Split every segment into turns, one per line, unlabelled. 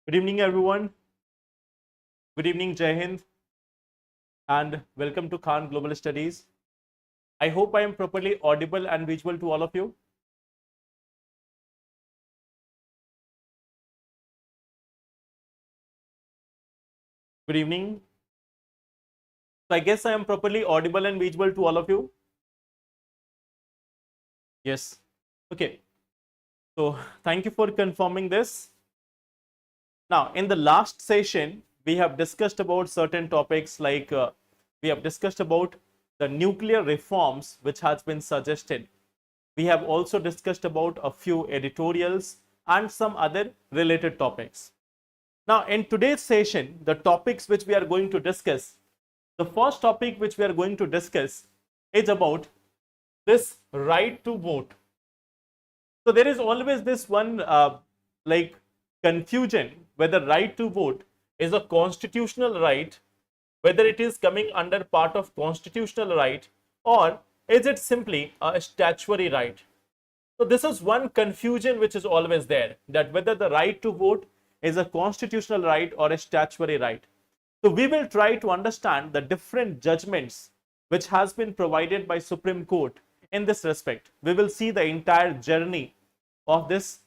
Good evening, everyone. Good evening, Jai Hind, and welcome to Khan Global Studies. I hope I am properly audible and visual to all of you. Good evening. So I guess I am properly audible and visual to all of you. Yes. Okay. So thank you for confirming this. Now, in the last session, we have discussed about certain topics like we have discussed about the nuclear reforms which has been suggested. We have also discussed about a few editorials and some other related topics. Now, in today's session, the topics which we are going to discuss, the first topic which we are going to discuss is about this right to vote. So there is always this one like confusion whether right to vote is a constitutional right, whether it is coming under part of constitutional right, or is it simply a statutory right. So this is one confusion which is always there, that whether the right to vote is a constitutional right or a statutory right. So we will try to understand the different judgments which has been provided by Supreme Court in this respect. We will see the entire journey of this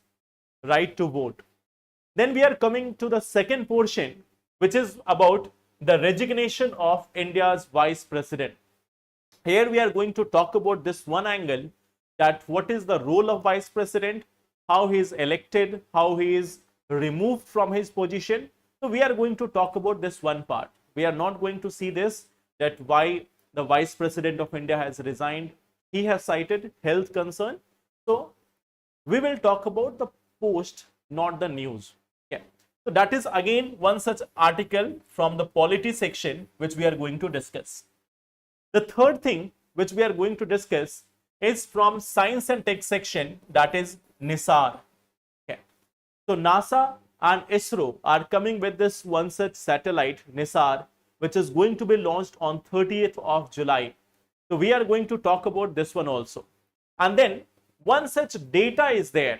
right to vote. Then we are coming to the second portion, which is about the resignation of India's Vice President. Here we are going to talk about this one angle, that what is the role of Vice President, how he is elected, how he is removed from his position. So we are going to talk about this one part. We are not going to see this, that why the Vice President of India has resigned. He has cited health concern. So we will talk about the post, not the news. Okay. So that is again one such article from the polity section which we are going to discuss. The third thing which we are going to discuss is from science and tech section, that is NISAR. Okay. So NASA and ISRO are coming with this one such satellite, NISAR, which is going to be launched on 30th of July. So we are going to talk about this one also. And then one such data is there.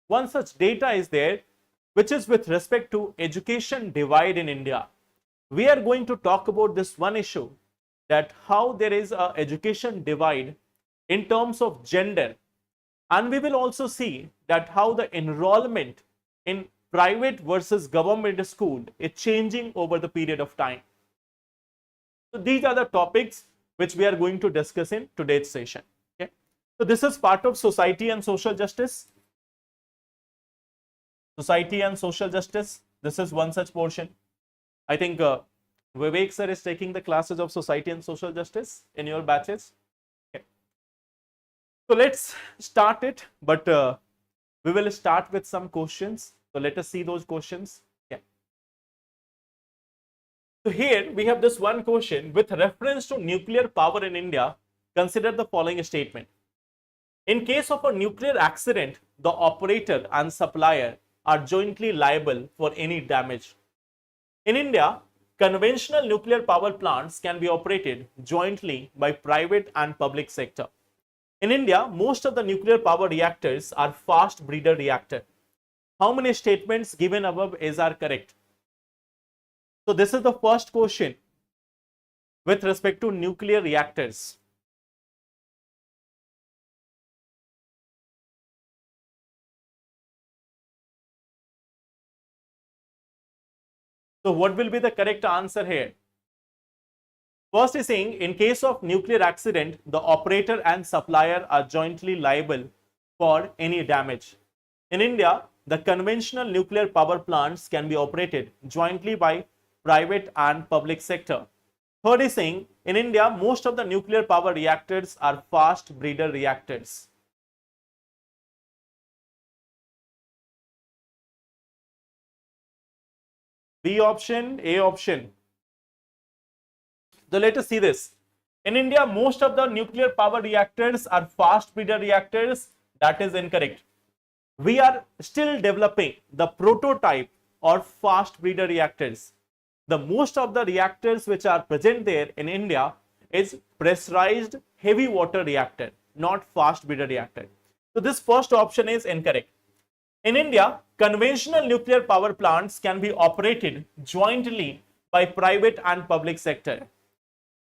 One such data is there which is with respect to education divide in India. We are going to talk about this one issue, that how there is a education divide in terms of gender, and we will also see that how the enrollment in private versus government school is changing over the period of time. So these are the topics which we are going to discuss in today's session. Okay. So this is part of society and social justice. Society and social justice, this is one such portion. I think Vivek sir is taking the classes of society and social justice in your batches. Okay. So let's start it, but we will start with some questions. So let us see those questions. Okay. So here we have this one question: with reference to nuclear power in India, consider the following statement. In case of a nuclear accident, the operator and supplier are jointly liable for any damage. In India, conventional nuclear power plants can be operated jointly by private and public sector. In India, most of the nuclear power reactors are fast breeder reactor. How many statements given above are correct? So this is the first question with respect to nuclear reactors. So what will be the correct answer here? First is saying, in case of nuclear accident, the operator and supplier are jointly liable for any damage. In India, the conventional nuclear power plants can be operated jointly by private and public sector. Third is saying, in India, most of the nuclear power reactors are fast breeder reactors. B option, A option. So let us see this. In India, most of the nuclear power reactors are fast breeder reactors. That is incorrect. We are still developing the prototype or fast breeder reactors. The most of the reactors which are present there in India is pressurized heavy water reactor, not fast breeder reactor. So this first option is incorrect. In India, conventional nuclear power plants can be operated jointly by private and public sector.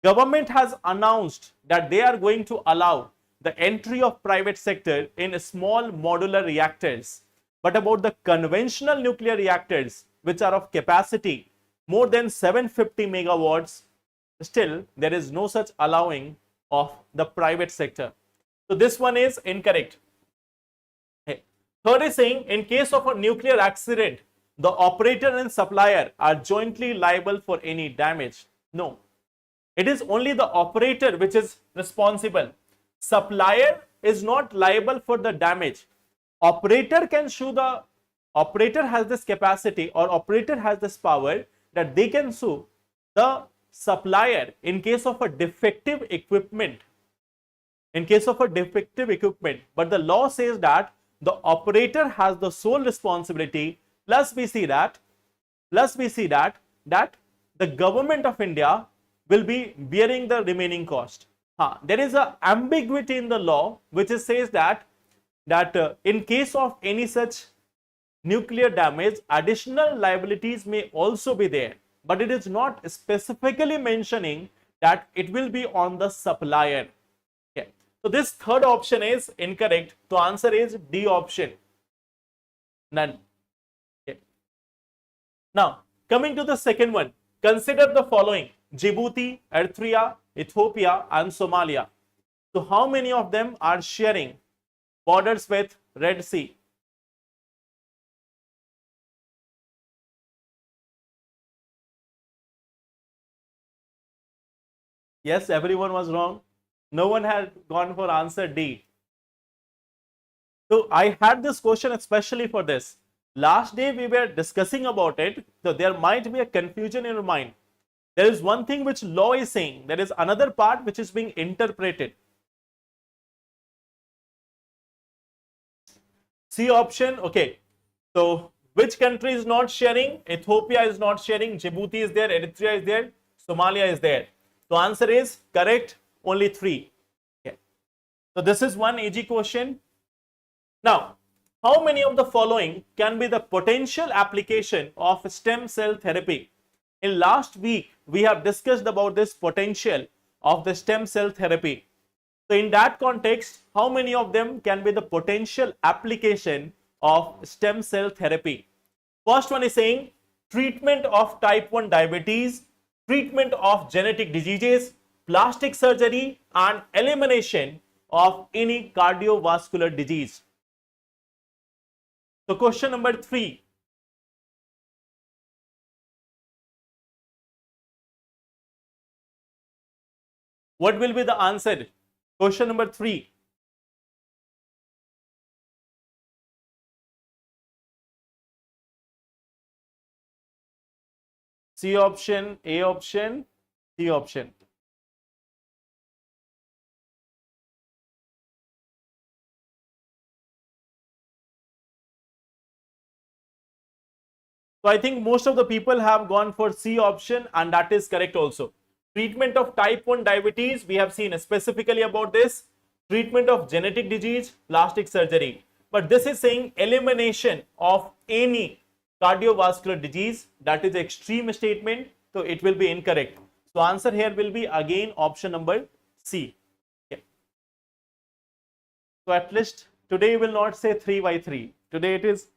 Government has announced that they are going to allow the entry of private sector in small modular reactors. But about the conventional nuclear reactors, which are of capacity more than 750 megawatts, still there is no such allowing of the private sector. So this one is incorrect. Third is saying, in case of a nuclear accident, the operator and supplier are jointly liable for any damage. No, it is only the operator which is responsible. Supplier is not liable for the damage. Operator can sue the operator has this capacity, or operator has this power that they can sue the supplier in case of a defective equipment. In case of a defective equipment, but the law says that the operator has the sole responsibility. Plus we see that the government of India will be bearing the remaining cost. There is an ambiguity in the law which says that in case of any such nuclear damage, additional liabilities may also be there, but it is not specifically mentioning that it will be on the supplier. Okay. So this third option is incorrect. So answer is D option, none. Okay. Now coming to the second one, consider the following: Djibouti, Eritrea, Ethiopia and Somalia. So how many of them are sharing borders with Red Sea? Yes, everyone was wrong. No one had gone for answer D. So I had this question especially for this. Last day we were discussing about it. So there might be a confusion in your mind. There is one thing which law is saying. There is another part which is being interpreted. C option. Okay. So which country is not sharing? Ethiopia is not sharing. Djibouti is there. Eritrea is there. Somalia is there. So answer is correct. Only 3. Okay. So this is one easy question. Now, how many of the following can be the potential application of stem cell therapy? In last week, we have discussed about this potential of the stem cell therapy. So in that context, how many of them can be the potential application of stem cell therapy? First one is saying treatment of type 1 diabetes, treatment of genetic diseases, plastic surgery and elimination of any cardiovascular disease. So question number 3. What will be the answer? Question number 3. C option, A option, C option. So I think most of the people have gone for C option, and that is correct also. Treatment of type 1 diabetes, we have seen specifically about this. Treatment of genetic disease, plastic surgery. But this is saying elimination of any cardiovascular disease. That is extreme statement. So it will be incorrect. So answer here will be again option number C. Okay. So at least today we will not say 3 by 3. Today it is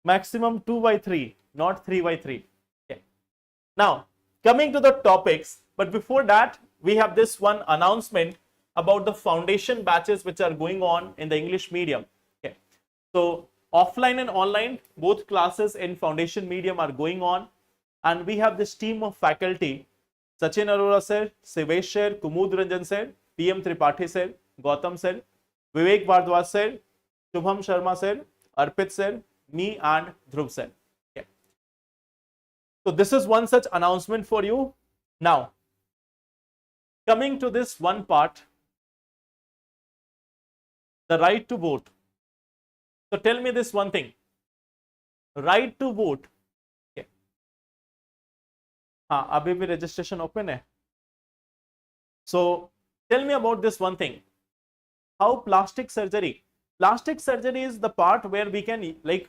maximum 2 by 3, not 3 by 3. Okay. Now coming to the topics, but before that we have this one announcement about the foundation batches which are going on in the English medium. Okay. So offline and online, both classes in foundation medium are going on, and we have this team of faculty: Sachin Arora sir, Sivesh sir, Kumud Ranjan sir, PM Tripathi sir, Gautam sir, Vivek Bhardwaj sir, Shubham Sharma sir, Arpit sir, me and Dhruv sir. Okay. So this is one such announcement for you. Now coming to this one part, the right to vote. So tell me this one thing, right to vote. Okay. Abhi bhi registration open hai. So tell me about this one thing, how plastic surgery is the part where we can, like,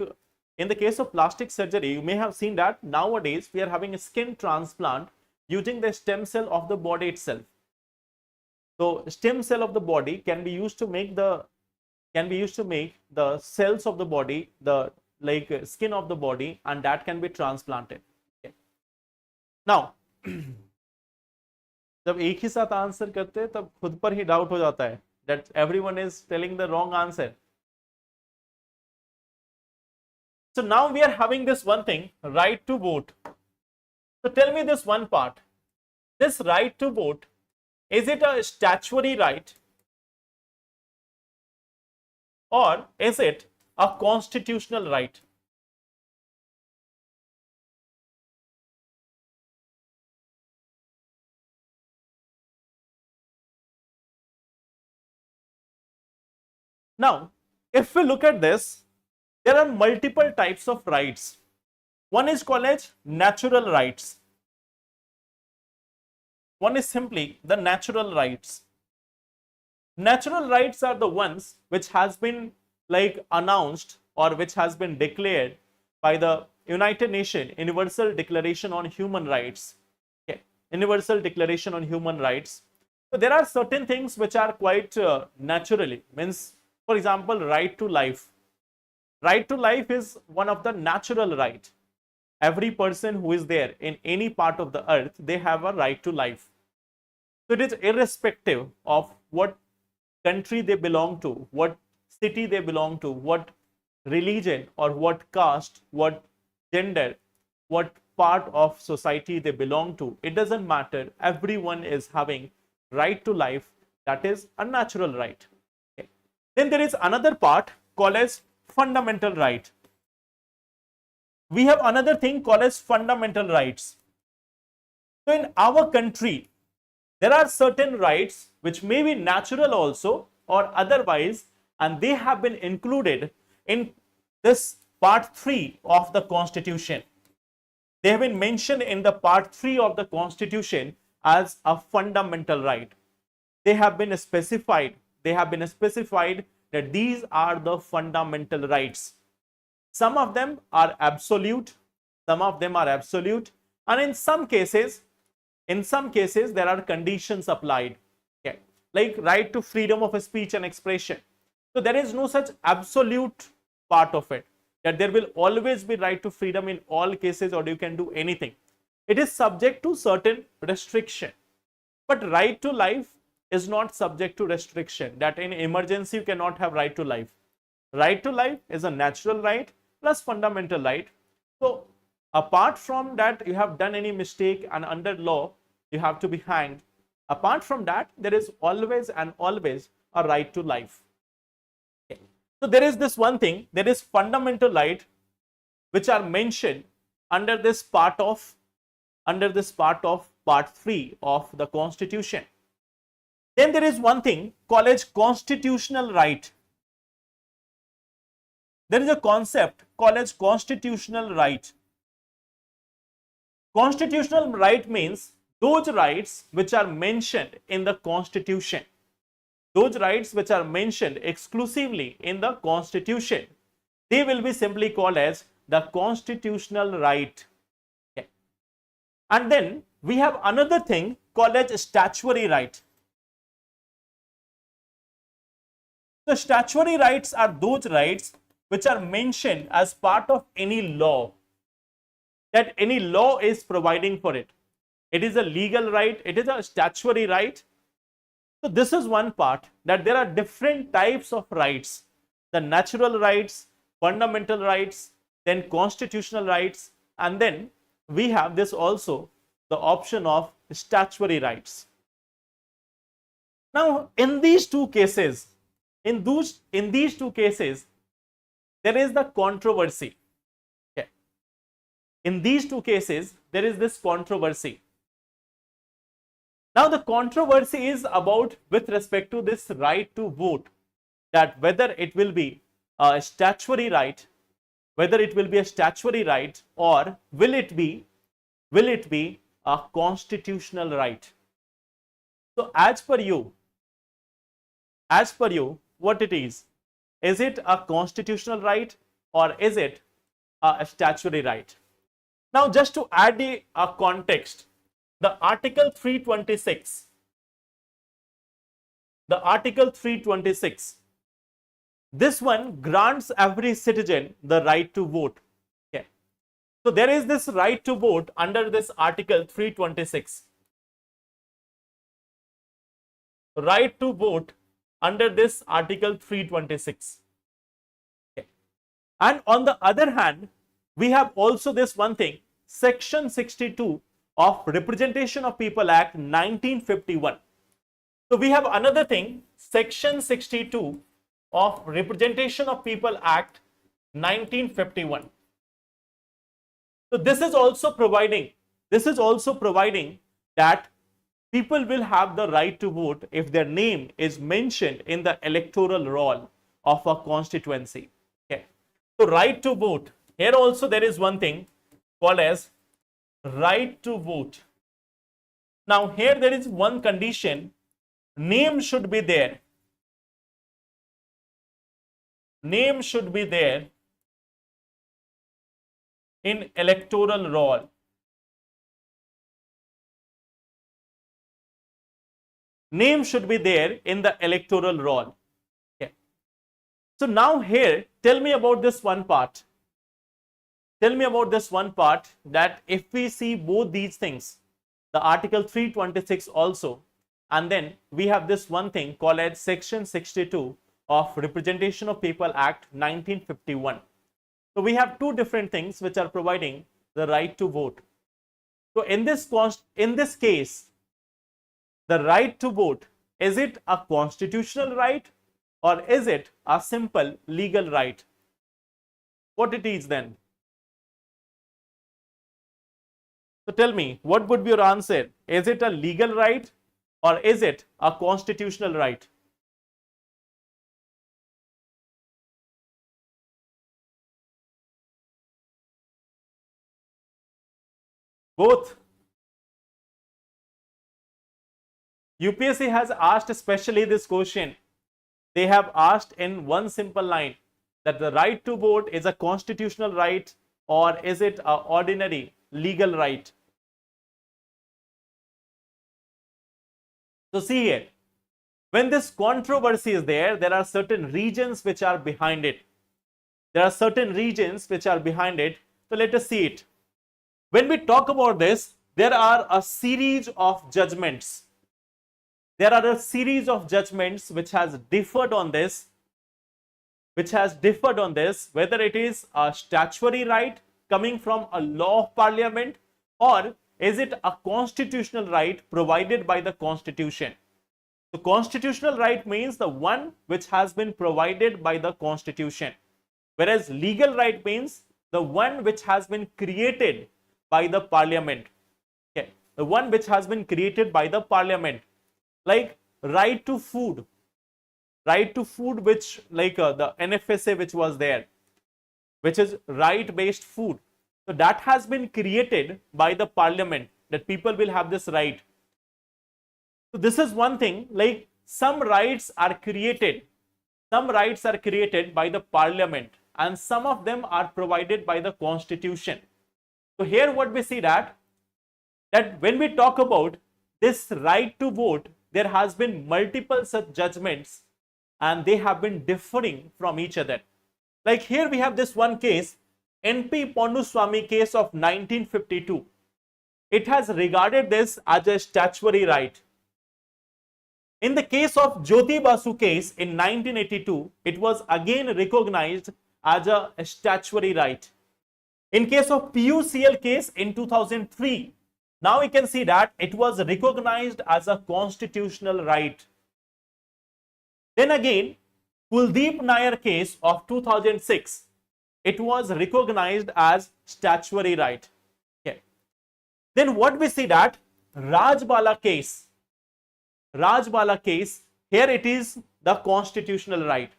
in the case of plastic surgery, you may have seen that nowadays we are having a skin transplant using the stem cell of the body itself. So stem cell of the body can be used to make the cells of the body, the skin of the body, and that can be transplanted. Okay. Now जब एक ही साथ answer करते हैं तब खुद पर ही doubt हो जाता है that everyone is telling the wrong answer. So now we are having this one thing, right to vote. So tell me this one part. This right to vote, is it a statutory right or is it a constitutional right? Now, if we look at this, there are multiple types of rights. One is called as natural rights. One is simply the natural rights. Natural rights are the ones which has been announced or which has been declared by the United Nations Universal Declaration on Human Rights. Okay. Universal Declaration on Human Rights. So there are certain things which are quite naturally, means for example, right to life. Right to life is one of the natural right. Every person who is there in any part of the earth, they have a right to life. So it is irrespective of what country they belong to, what city they belong to, what religion or what caste, what gender, what part of society they belong to. It doesn't matter. Everyone is having right to life. That is a natural right. Okay. Then there is another part called as fundamental right. We have another thing called as fundamental rights. So in our country, there are certain rights which may be natural also or otherwise, and they have been included in this part 3 of the Constitution. They have been mentioned in the part 3 of the Constitution as a fundamental right. They have been specified. That these are the fundamental rights. Some of them are absolute, and in some cases there are conditions applied. Okay. Like right to freedom of speech and expression. So there is no such absolute part of it, that there will always be right to freedom in all cases or you can do anything. It is subject to certain restriction. But right to life is not subject to restriction, that in emergency you cannot have right to life. Right to life is a natural right plus fundamental right. So apart from that, you have done any mistake and under law you have to be hanged. Apart from that, there is always a right to life. Okay. So there is this one thing, there is fundamental right which are mentioned under this part of part 3 of the Constitution. Then there is one thing called as constitutional right. There is a concept called as constitutional right. Constitutional right means those rights which are mentioned in the Constitution. Those rights which are mentioned exclusively in the Constitution, they will be simply called as the constitutional right. Okay. And then we have another thing called as statutory right. So statutory rights are those rights which are mentioned as part of any law, that any law is providing for it. It is a legal right, it is a statutory right. So this is one part, that there are different types of rights, the natural rights, fundamental rights, then constitutional rights, and then we have this also, the option of statutory rights. Now in these two cases, there is the controversy. Okay. In these two cases, there is this controversy. Now the controversy is about with respect to this right to vote, that whether it will be a statutory right, or will it be a constitutional right. So as per you, what it is it a constitutional right or is it a statutory right. Now, just to add a context, the Article 326, this one grants every citizen the right to vote. Okay. So there is this right to vote under this Article 326. Right to vote under this Article 326. Okay. And on the other hand, we have also this one thing, Section 62 of Representation of People Act 1951. So we have another thing, Section 62 of Representation of People Act 1951. So this is also providing that people will have the right to vote if their name is mentioned in the electoral roll of a constituency. Okay. So right to vote, here also there is one thing called as right to vote. Now here there is one condition, name should be there. Name should be there in electoral roll. Name should be there in the electoral roll. Okay. So now here, tell me about this one part. Tell me about this one part, that if we see both these things, the Article 326 also, and then we have this one thing called as Section 62 of Representation of People Act 1951. So we have two different things which are providing the right to vote. So in this case, the right to vote, is it a constitutional right or is it a simple legal right? What it is then? So tell me, what would be your answer? Is it a legal right or is it a constitutional right? Both. UPSC has asked especially this question. They have asked in one simple line that the right to vote is a constitutional right or is it an ordinary legal right? So see here, when this controversy is there, there are certain regions which are behind it. There are certain regions which are behind it. So let us see it. When we talk about this, there are a series of judgments. There are a series of judgments which has differed on this, whether it is a statutory right coming from a law of parliament or is it a constitutional right provided by the constitution. The constitutional right means the one which has been provided by the constitution, whereas legal right means the one which has been created by the parliament. Okay. The one which has been created by the parliament, like right to food, which like the NFSA which was there, which is right based food. So that has been created by the parliament, that people will have this right. So this is one thing, like some rights are created by the parliament and some of them are provided by the constitution. So here what we see that when we talk about this right to vote, there has been multiple such judgments and they have been differing from each other. Like here we have this one case, NP Ponnuswamy case of 1952. It has regarded this as a statutory right. In the case of Jyoti Basu case in 1982, it was again recognized as a statutory right. In case of PUCL case in 2003, now we can see that it was recognized as a constitutional right. Then again, Kuldeep Nair case of 2006, it was recognized as statutory right. Okay. Then what we see that Rajbala case, here it is the constitutional right.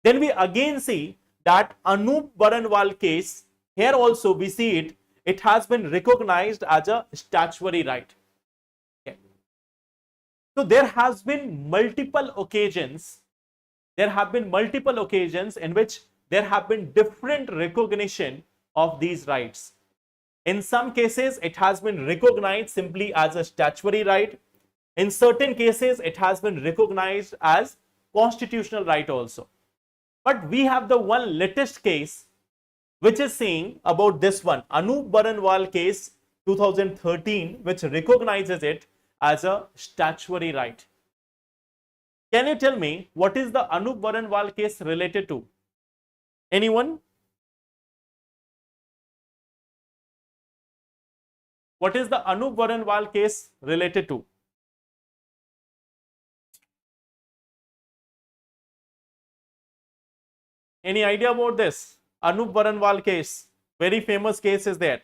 Then we again see that Anup Baranwal case, here also we see it has been recognized as a statutory right. Okay. So there has been multiple occasions in which there have been different recognition of these rights. In some cases, it has been recognized simply as a statutory right. In certain cases, it has been recognized as constitutional right also. But we have the one latest case which is saying about this one, Anup Baranwal case 2013, which recognizes it as a statutory right. Can you tell me what is the Anup Baranwal case related to? Anyone? What is the Anup Baranwal case related to? Any idea about this? Anup Baranwal case, very famous case is there.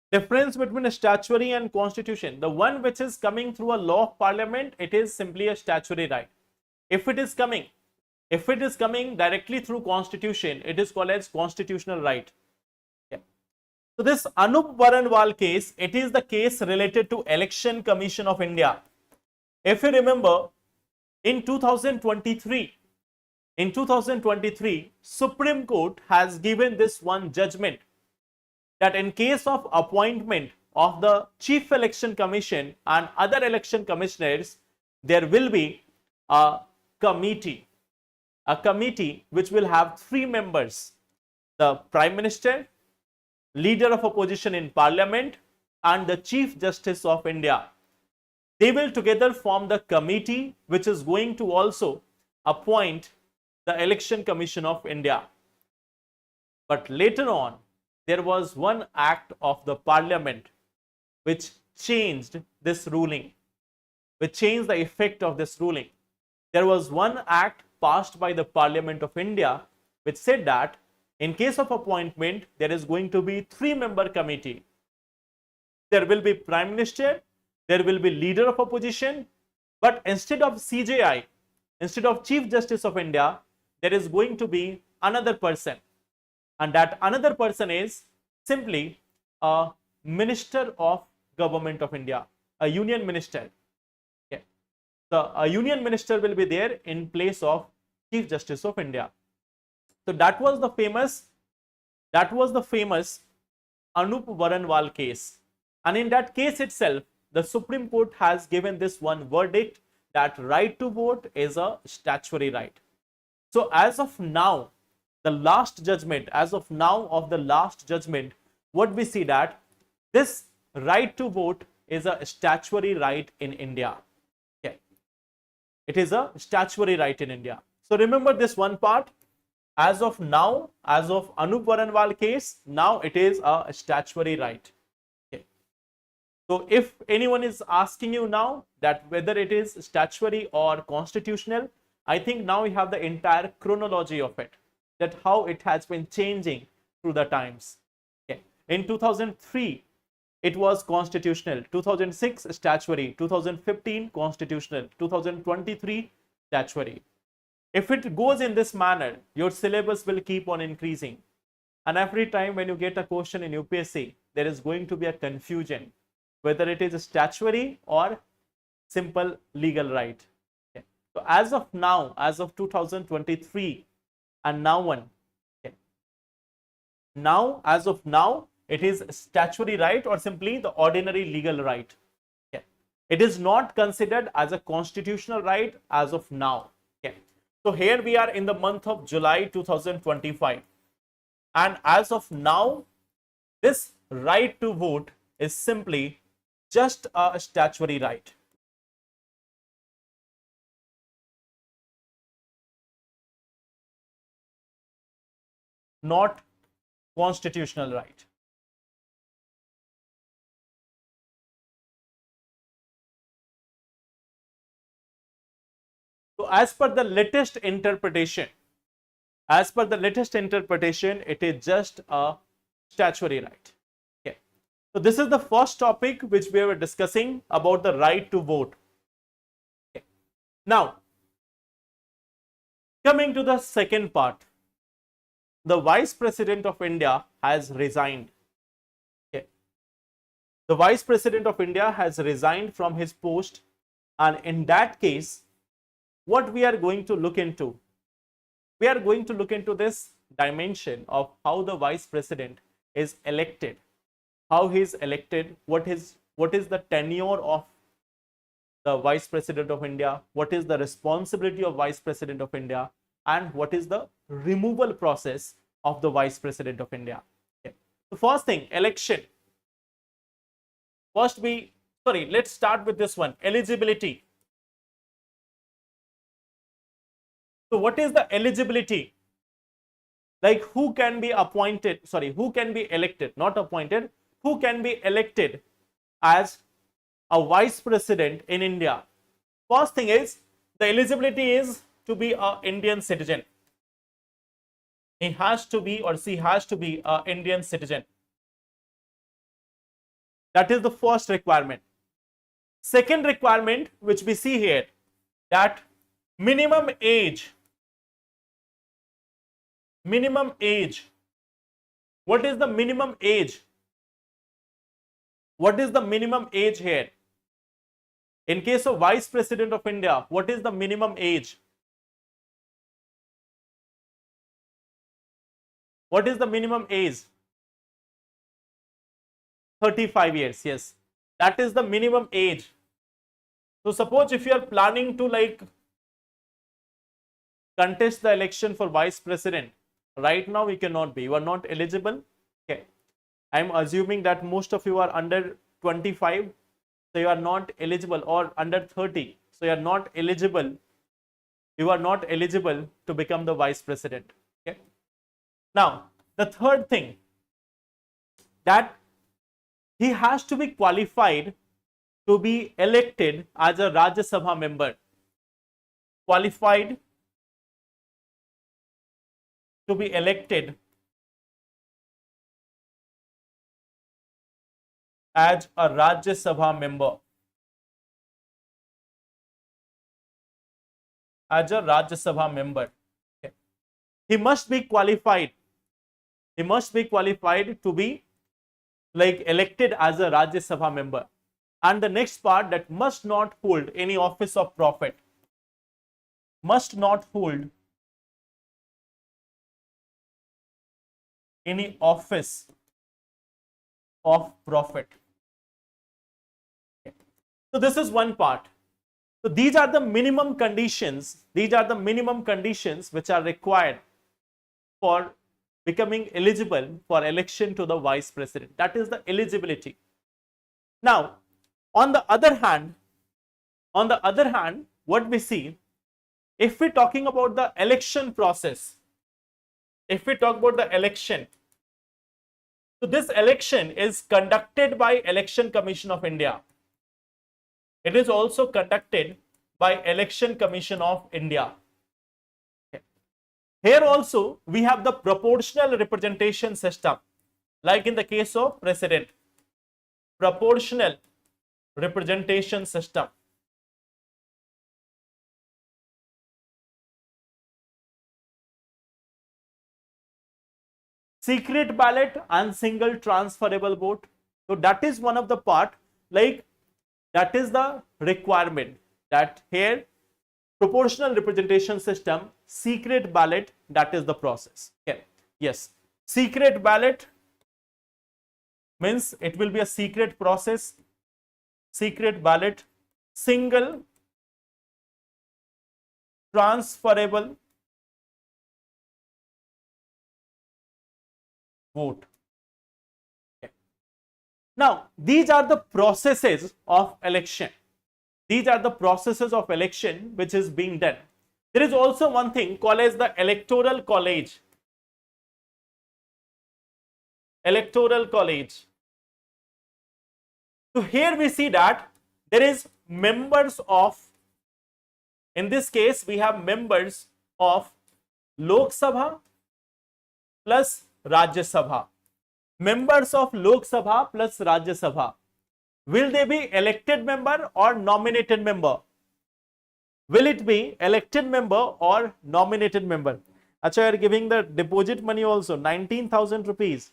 Difference between a statutory and constitution. The one which is coming through a law of parliament, it is simply a statutory right. If it is coming directly through constitution, it is called as constitutional right. Okay. So this Anup Baranwal case, it is the case related to Election Commission of India. If you remember, in 2023, Supreme Court has given this one judgment that in case of appointment of the Chief Election Commission and other election commissioners, there will be a committee which will have 3 members: the Prime Minister, Leader of Opposition in Parliament, and the Chief Justice of India. They will together form the committee which is going to also appoint the Election Commission of India. But later on, there was one act of the Parliament which changed this ruling, which changed the effect of this ruling. There was one act passed by the Parliament of India which said that in case of appointment, there is going to be 3-member committee. There will be Prime Minister, there will be Leader of Opposition, but instead of CJI, instead of Chief Justice of India, there is going to be another person. And that another person is simply a Minister of Government of India, a Union Minister. Okay. So a Union Minister will be there in place of Chief Justice of India. So that was the famous Anup Baranwal case. And in that case itself, the Supreme Court has given this one verdict that right to vote is a statutory right. So as of now, the last judgment, what we see that this right to vote is a statutory right in India. Okay. It is a statutory right in India. So remember this one part. As of now, as of Anup Baranwal case, now it is a statutory right. Okay. So if anyone is asking you now that whether it is statutory or constitutional, I think now we have the entire chronology of it, that how it has been changing through the times. Okay. In 2003, it was constitutional, 2006 statutory, 2015 constitutional, 2023 statutory. If it goes in this manner, your syllabus will keep on increasing. And every time when you get a question in UPSC, there is going to be a confusion whether it is a statutory or simple legal right. Okay. So as of now, as of 2023 and now on, okay. Now as of now, it is statutory right or simply the ordinary legal right. Okay. It is not considered as a constitutional right as of now. Okay. So here we are in the month of July 2025, and as of now, this right to vote is simply just a statutory right. Not constitutional right. So as per the latest interpretation, it is just a statutory right. Okay. So this is the first topic which we were discussing about the right to vote. Okay. Now, coming to the second part, the Vice President of India has resigned. Okay. the Vice President of India has resigned from his post, and in that case, what we are going to look into? We are going to look into this dimension of how the Vice President is elected, how he is elected, what is the tenure of the Vice President of India, what is the responsibility of Vice President of India, and what is the removal process of the Vice President of India. Okay. The first thing, election. Let's start with this one, eligibility. So what is the eligibility? Like who can be appointed, who can be elected, not appointed, who can be elected as a Vice President in India? First thing is, the eligibility is to be an Indian citizen. He has to be or she has to be an Indian citizen. That is the first requirement. Second requirement, which we see here, that minimum age. Minimum age. What is the minimum age? What is the minimum age here? In case of Vice President of India, what is the minimum age? What is the minimum age? 35 years, yes. That is the minimum age. So suppose if you are planning to contest the election for Vice President, right now we cannot be, you are not eligible. Okay. I am assuming that most of you are under 25, so you are not eligible, or under 30, so you are not eligible. You are not eligible to become the Vice President. Okay. Now, the third thing, that he has to be qualified to be elected as a Rajya Sabha member. Qualified to be elected as a Rajya Sabha member. As a Rajya Sabha member. Okay. He must be qualified. He must be qualified to be elected as a Rajya Sabha member. And the next part, that must not hold any office of profit. Must not hold any office of profit. Okay. So this is one part. So these are the minimum conditions. These are the minimum conditions which are required for becoming eligible for election to the Vice President. That is the eligibility. Now, on the other hand, what we see, if we're talking about the election process, if we talk about the election, so this election is conducted by Election Commission of India. It is also conducted by Election Commission of India. Okay. Here also we have the proportional representation system, like in the case of President. Proportional representation system. Secret ballot and single transferable vote. So that is one of the part, that is the requirement, that here proportional representation system, secret ballot, that is the process. Okay. Yes, secret ballot means it will be a secret process. Secret ballot, single transferable vote. Okay. Now, these are the processes of election. These are the processes of election which is being done. There is also one thing called as the Electoral College. Electoral College. So here we see that there is members of, in this case we have members of Lok Sabha plus Rajya Sabha. Members of Lok Sabha plus Rajya Sabha. Will they be elected member or nominated member? Will it be elected member or nominated member? Acha, you are giving the deposit money also, 19,000 rupees.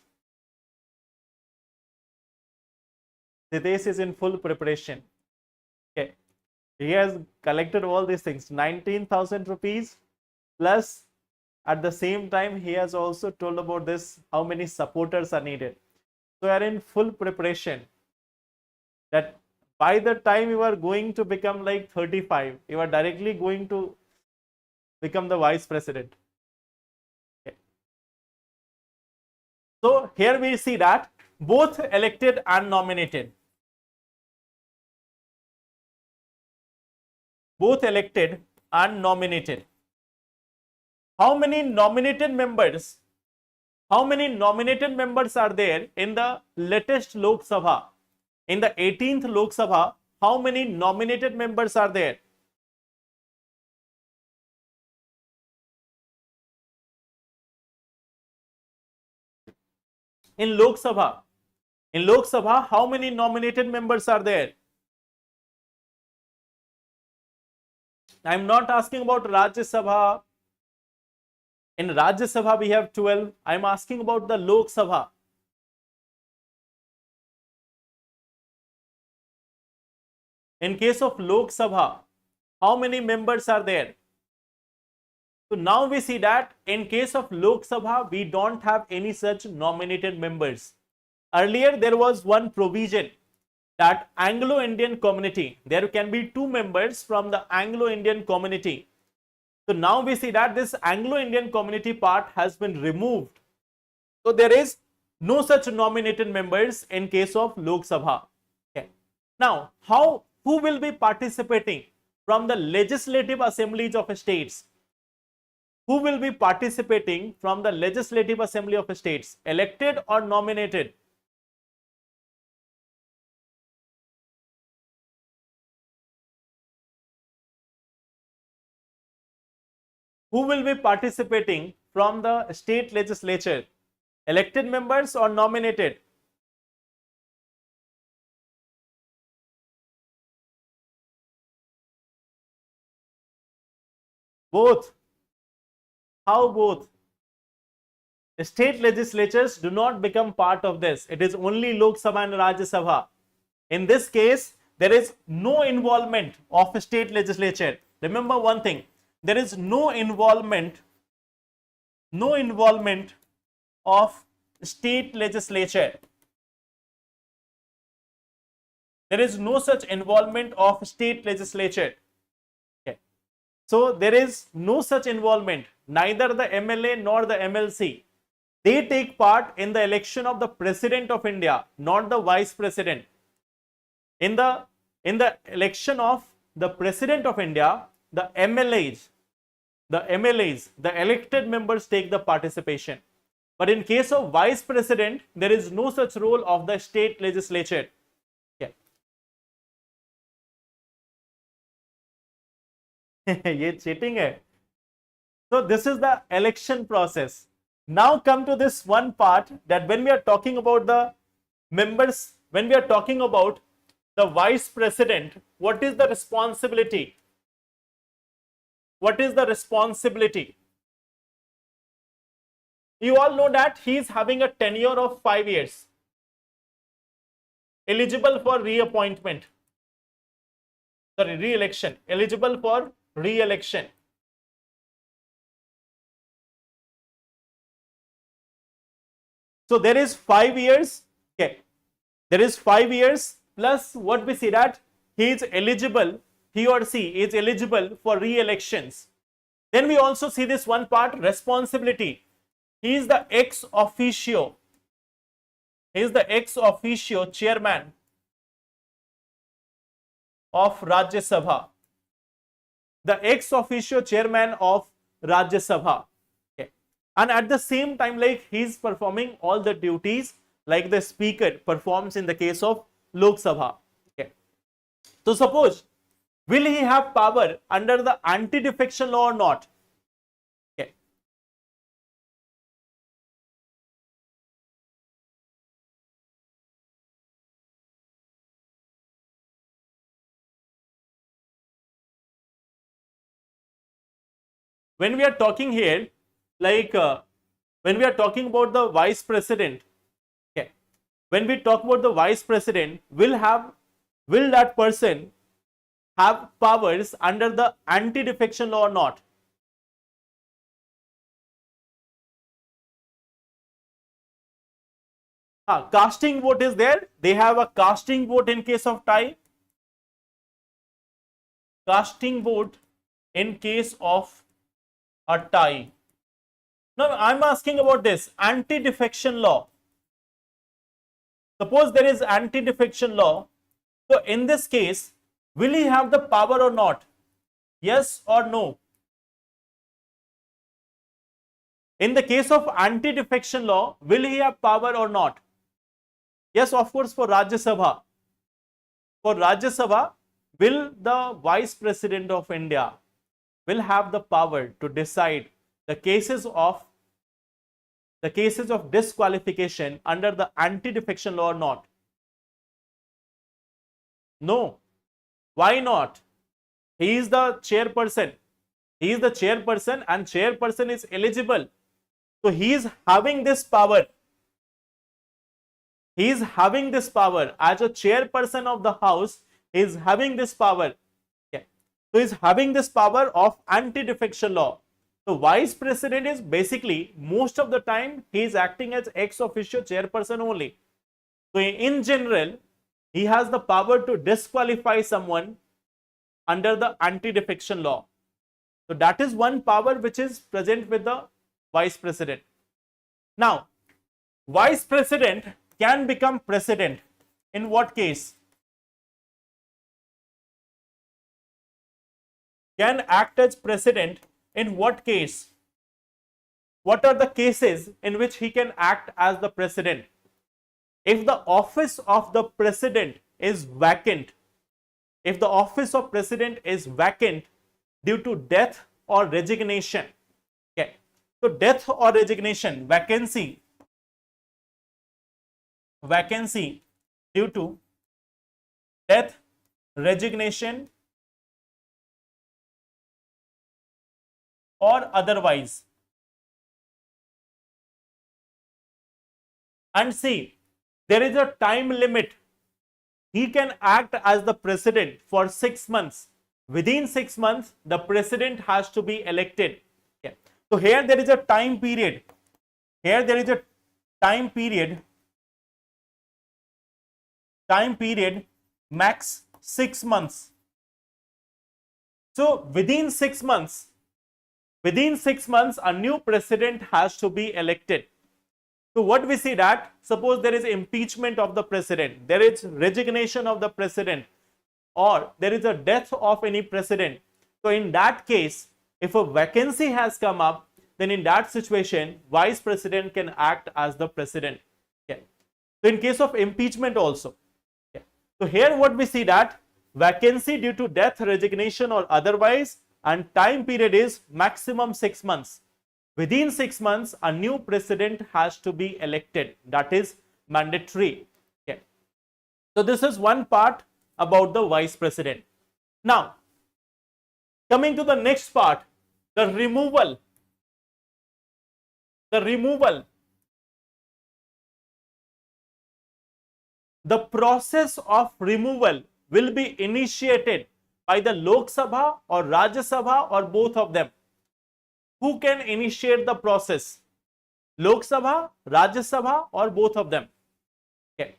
Siddesh is in full preparation. Okay. He has collected all these things, 19,000 rupees, plus at the same time he has also told about this, how many supporters are needed. So you are in full preparation that by the time you are going to become like 35, you are directly going to become the vice president. Okay. So here we see that both elected and nominated. Both elected and nominated. How many nominated members? How many nominated members are there in the latest Lok Sabha? In the 18th Lok Sabha, how many nominated members are there? In Lok Sabha. In Lok Sabha, how many nominated members are there? I am not asking about Rajya Sabha. In Rajya Sabha, we have 12. I am asking about the Lok Sabha. In case of Lok Sabha, how many members are there? So now we see that in case of Lok Sabha, we don't have any such nominated members. Earlier, there was one provision that Anglo-Indian community, there can be 2 members from the Anglo-Indian community. So now we see that this Anglo-Indian community part has been removed. So there is no such nominated members in case of Lok Sabha. Okay. Now, who will be participating from the legislative assemblies of states? Who will be participating from the legislative assembly of states? Elected or nominated? Who will be participating from the state legislature? Elected members or nominated? Both. How both? State legislatures do not become part of this. It is only Lok Sabha and Rajya Sabha. In this case, there is no involvement of state legislature. Remember one thing, there is no involvement of state legislature. There is no such involvement of state legislature. Okay. So there is no such involvement, neither the MLA nor the MLC. They take part in the election of the President of India, not the Vice President. In the election of the President of India, the MLAs, the elected members take the participation. But in case of Vice President, there is no such role of the state legislature. Yeah. ये cheating है. So this is the election process. Now come to this one part, that when we are talking about the members, when we are talking about the Vice President, what is the responsibility? What is the responsibility? You all know that he is having a tenure of 5 years, eligible for reappointment, sorry, re-election, eligible for re-election. So there is 5 years, okay, there is 5 years plus what we see that he is eligible, he or she is eligible for re-elections. Then we also see this one part, responsibility. He is the ex officio. He is the ex officio chairman of Rajya Sabha. The ex officio chairman of Rajya Sabha. Okay. And at the same time, like, he is performing all the duties like the speaker performs in the case of Lok Sabha. Okay. So suppose, will he have power under the anti-defection law or not? Okay. When we are talking here, like when we are talking about the vice president, okay, when we talk about the vice president, will that person have powers under the anti-defection law or not? Casting vote is there. They have a casting vote in case of tie. Casting vote in case of a tie. Now I'm asking about this anti-defection law. Suppose there is anti-defection law. So in this case, will he have the power or not? Yes or no? In the case of anti-defection law, will he have power or not? Yes, of course, for Rajya Sabha. For Rajya Sabha, will the Vice President of India will have the power to decide the cases of disqualification under the anti-defection law or not? No. Why not? He is the chairperson. He is the chairperson and chairperson is eligible. So he is having this power. He is having this power as a chairperson of the house. He is having this power. Okay. So he is having this power of anti-defection law. So vice president is basically most of the time he is acting as ex officio chairperson only. So in general, he has the power to disqualify someone under the anti-defection law. So that is one power which is present with the vice president. Now, vice president can become president. In what case? Can act as president in what case? What are the cases in which he can act as the president? If the office of the president is vacant, if the office of president is vacant due to death or resignation. Okay. So death or resignation, vacancy due to death, resignation or otherwise. And see, there is a time limit. He can act as the president for 6 months. Within 6 months, the president has to be elected. Okay. So here there is a time period. Here there is a time period max 6 months. So within 6 months, a new president has to be elected. So what we see that, suppose there is impeachment of the president, there is resignation of the president, or there is a death of any president. So in that case, if a vacancy has come up, then in that situation, vice president can act as the president. Okay. So in case of impeachment also. Okay. So here what we see that vacancy due to death, resignation or otherwise, and time period is maximum 6 months. Within 6 months, a new president has to be elected. That is mandatory. Okay. So this is one part about the vice president. Now, coming to the next part, the removal. The process of removal will be initiated by the Lok Sabha or Rajya Sabha or both of them. Who can initiate the process? Lok Sabha, Rajya Sabha or both of them? Okay.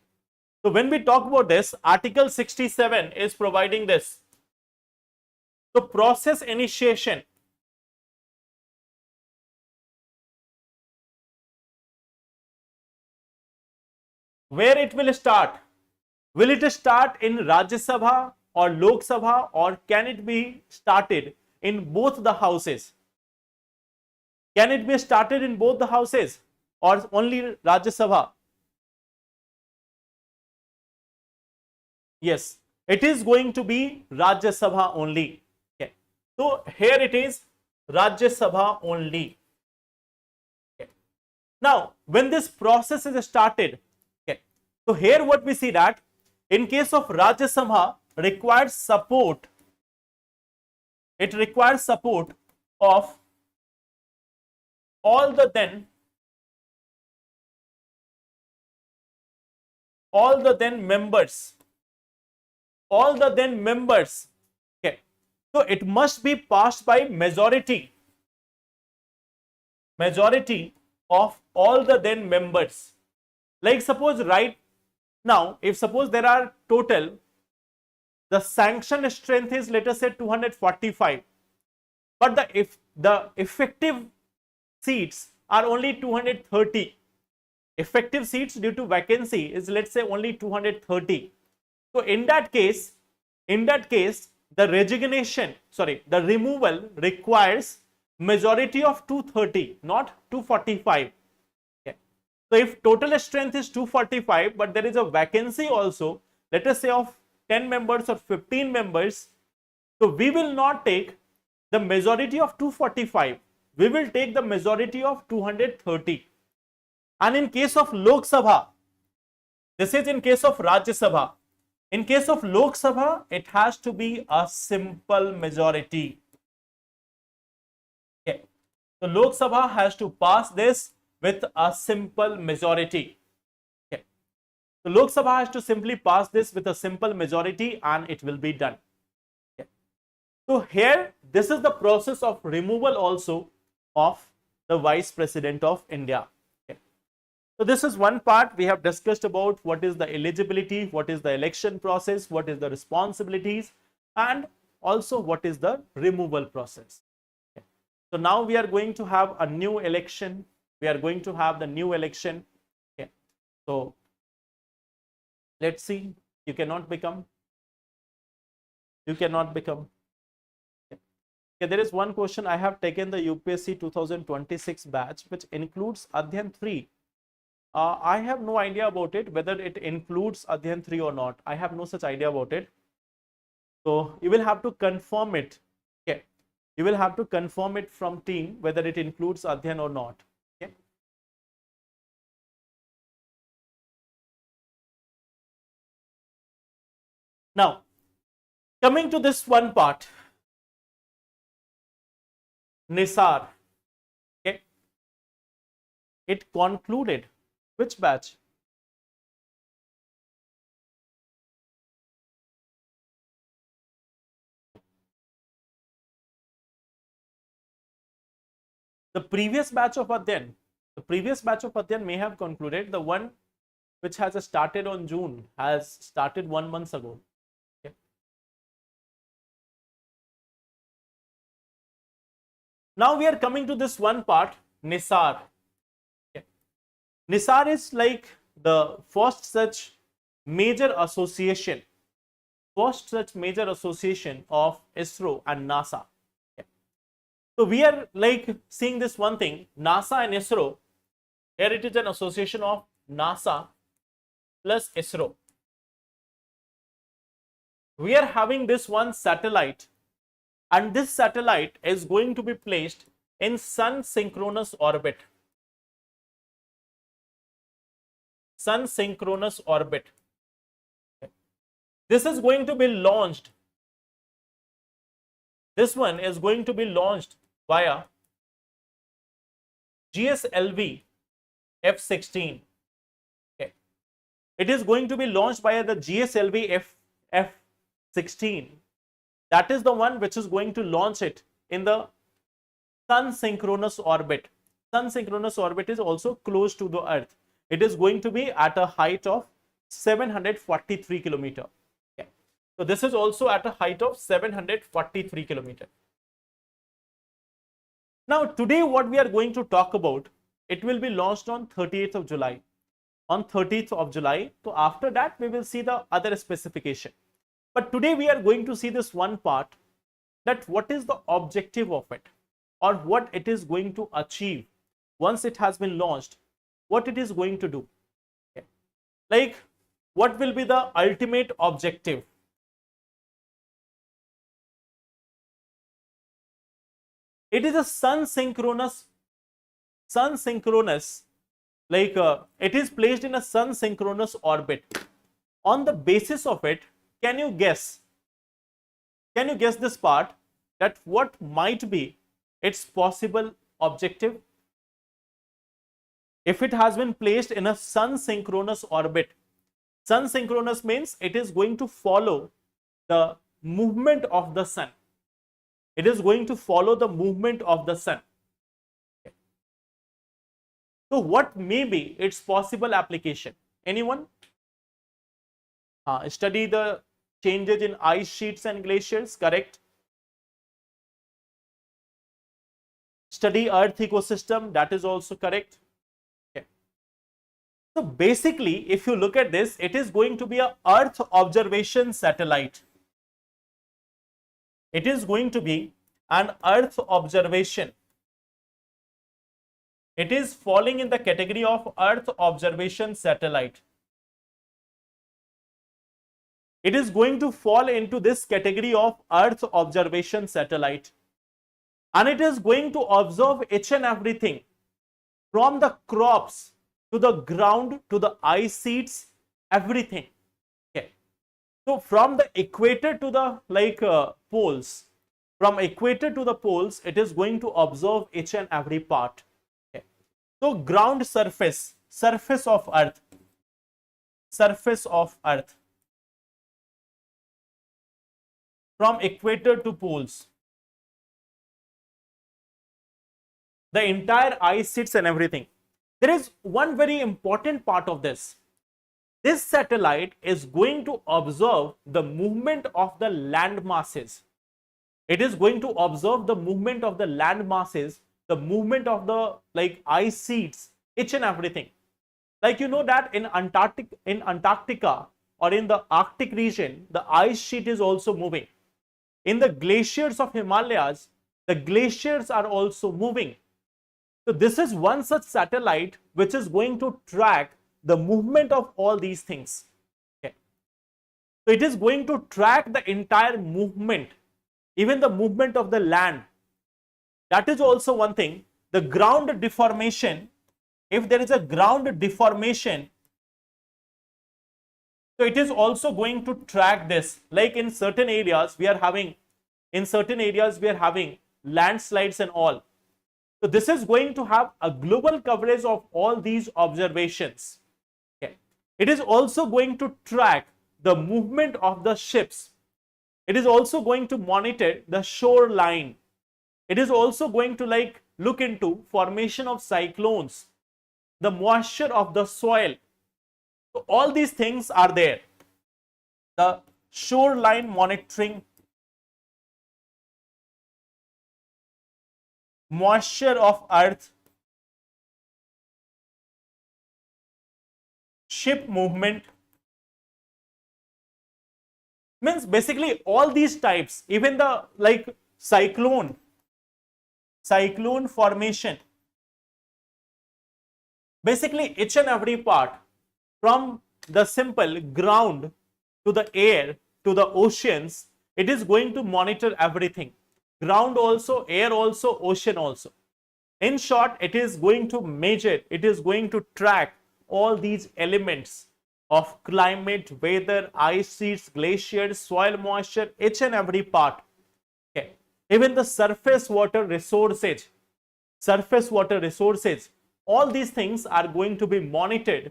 So when we talk about this, Article 67 is providing this. So process initiation. Where it will start? Will it start in Rajya Sabha or Lok Sabha, or can it be started in both the houses? Can it be started in both the houses or only Rajya Sabha? Yes, it is going to be Rajya Sabha only. Okay. So here it is Rajya Sabha only. Okay. Now, when this process is started, okay, so here what we see that in case of Rajya Sabha requires support. It requires support of all the then all the then members, okay, so it must be passed by majority of all the then members. Like suppose right now, if suppose there are total, the sanction strength is, let us say, 245, but the effective seats are only 230. Effective seats due to vacancy is, let's say, only 230. So in that case, the removal requires majority of 230, not 245. Okay. So if total strength is 245, but there is a vacancy also, let us say of 10 members or 15 members, so we will not take the majority of 245, we will take the majority of 230. And in case of Lok Sabha, this is in case of Rajya Sabha. In case of Lok Sabha, it has to be a simple majority. Okay. So Lok Sabha has to pass this with a simple majority. Okay. So Lok Sabha has to simply pass this with a simple majority and it will be done. Okay. So here, this is the process of removal also of the Vice President of India. So this is one part. We have discussed about what is the eligibility, what is the election process, what is the responsibilities, and also what is the removal process. Okay. So now we are going to have a new election. We are going to have the new election. Okay. So let's see. You cannot become. Okay. Okay, there is one question. I have taken the UPSC 2026 batch, which includes Adhyan 3. I have no idea about it, whether it includes Adhyan 3 or not. I have no such idea about it. So you will have to confirm it. Okay. You will have to confirm it from team whether it includes Adhyan or not. Okay. Now, coming to this one part, NISAR. Okay. It concluded. Which batch? The previous batch of Adhyan. The previous batch of Adhyan may have concluded. The one which has started on June has started 1 month ago. Okay. Now we are coming to this one part, NISAR. NISAR is like the first such major association of ISRO and NASA. Okay. So we are like seeing this one thing, NASA and ISRO. Here it is an association of NASA plus ISRO. We are having this one satellite, and this satellite is going to be placed in sun synchronous orbit. Sun synchronous orbit. This is going to be launched. This one is going to be launched via GSLV F-16. Okay. It is going to be launched via the GSLV F-16. That is the one which is going to launch it in the sun synchronous orbit. Sun synchronous orbit is also close to the Earth. It is going to be at a height of 743 kilometer. Okay. So this is also at a height of 743 kilometer. Now today what we are going to talk about, it will be launched on 30th of July. On 30th of July. So after that we will see the other specification. But today we are going to see this one part, that what is the objective of it, or what it is going to achieve once it has been launched. What it is going to do. Okay. Like, what will be the ultimate objective? It is a sun synchronous, like it is placed in a sun synchronous orbit. On the basis of it, can you guess this part, that what might be its possible objective? If it has been placed in a sun synchronous orbit, Sun synchronous means it is going to follow the movement of the sun. It is going to follow the movement of the sun. So what may be its possible application? Anyone? Study the changes in ice sheets and glaciers, correct? Study earth ecosystem, that is also correct. Okay. So basically, if you look at this, it is going to be a earth observation satellite. It is going to be an earth observation. It is falling in the category of earth observation satellite. It is going to fall into this category of earth observation satellite. And it is going to observe each and everything from the crops to the ground to the ice sheets, everything. Okay. So from the equator to the poles, from equator to the poles, it is going to observe each and every part. Okay. So ground surface, surface of earth, surface of earth, from equator to poles, the entire ice sheets and everything. There is one very important part of this. This satellite is going to observe the movement of the land masses. It is going to observe the movement of the land masses, the movement of the ice sheets, each and everything. Like you know that in Antarctica or in the Arctic region, the ice sheet is also moving. In the glaciers of Himalayas, the glaciers are also moving. So this is one such satellite which is going to track the movement of all these things. Okay. So it is going to track the entire movement, even the movement of the land. That is also one thing. The ground deformation, if there is a ground deformation, so it is also going to track this. Like in certain areas we are having, landslides and all. So this is going to have a global coverage of all these observations. Okay. It is also going to track the movement of the ships. It is also going to monitor the shoreline. It is also going to look into formation of cyclones, the moisture of the soil. So all these things are there. The shoreline monitoring, moisture of earth, ship movement, means basically all these types, even the cyclone formation, basically each and every part, from the simple ground to the air to the oceans, it is going to monitor everything. Ground also, air also, ocean also. In short, it is going to measure, it is going to track all these elements of climate, weather, ice sheets, glaciers, soil moisture, each and every part. Okay. Even the surface water resources, all these things are going to be monitored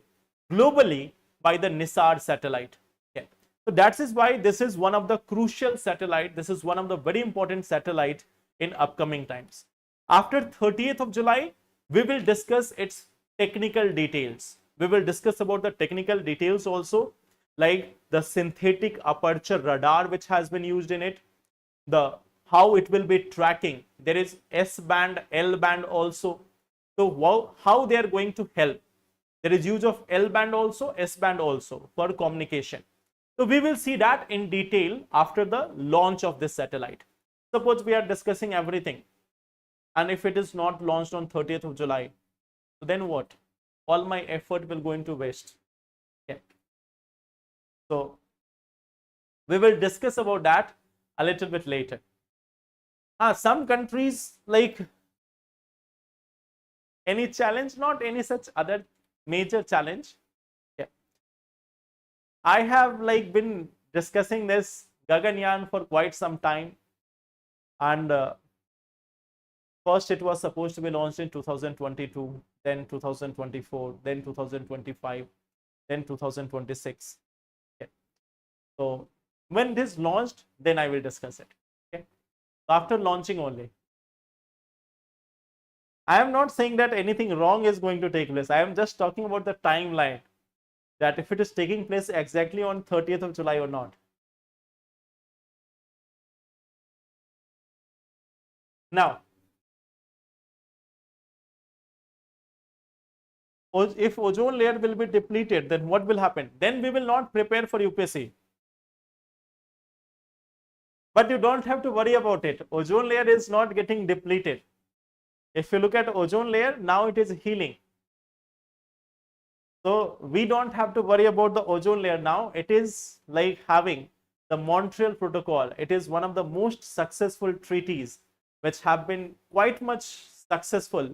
globally by the NISAR satellite. Okay. So that is why this is one of the crucial satellite. This is one of the very important satellite in upcoming times. After 30th of July, we will discuss its technical details. We will discuss about the technical details also, like the synthetic aperture radar which has been used in it, how it will be tracking. There is S band, L band also. So how they are going to help. There is use of L band also, S band also for communication. So we will see that in detail after the launch of this satellite. Suppose we are discussing everything, and if it is not launched on 30th of July, so then what? All my effort will go into waste. Okay. So we will discuss about that a little bit later. Some countries, like any challenge, not any such other major challenge. Yeah. I have been discussing this Gaganyaan for quite some time, and first it was supposed to be launched in 2022, then 2024, then 2025, then 2026. So when this launched, then I will discuss it. Okay. After launching only. I am not saying that anything wrong is going to take place. I am just talking about the timeline, that if it is taking place exactly on 30th of July or not. Now, if ozone layer will be depleted, then what will happen? Then we will not prepare for UPSC. But you don't have to worry about it. Ozone layer is not getting depleted. If you look at ozone layer, now it is healing. So we don't have to worry about the ozone layer now. It is like having the Montreal Protocol. It is one of the most successful treaties which have been quite much successful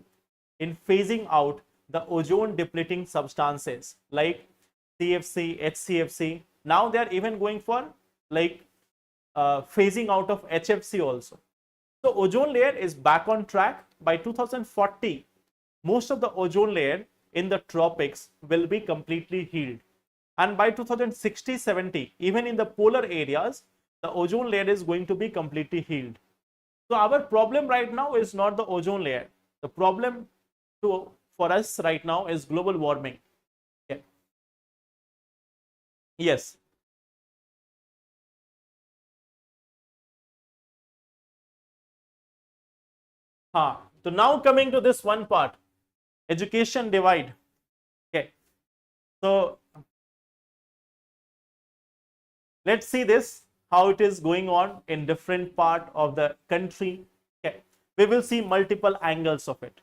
in phasing out the ozone depleting substances like CFC, HCFC. Now they are even going for like phasing out of HFC also. So ozone layer is back on track. By 2040, most of the ozone layer in the tropics will be completely healed. And by 2060-70, even in the polar areas, the ozone layer is going to be completely healed. So our problem right now is not the ozone layer. The problem for us right now is global warming. Okay. Yes. So now coming to this one part, education divide. Okay. So let's see this, how it is going on in different part of the country. Okay. We will see multiple angles of it.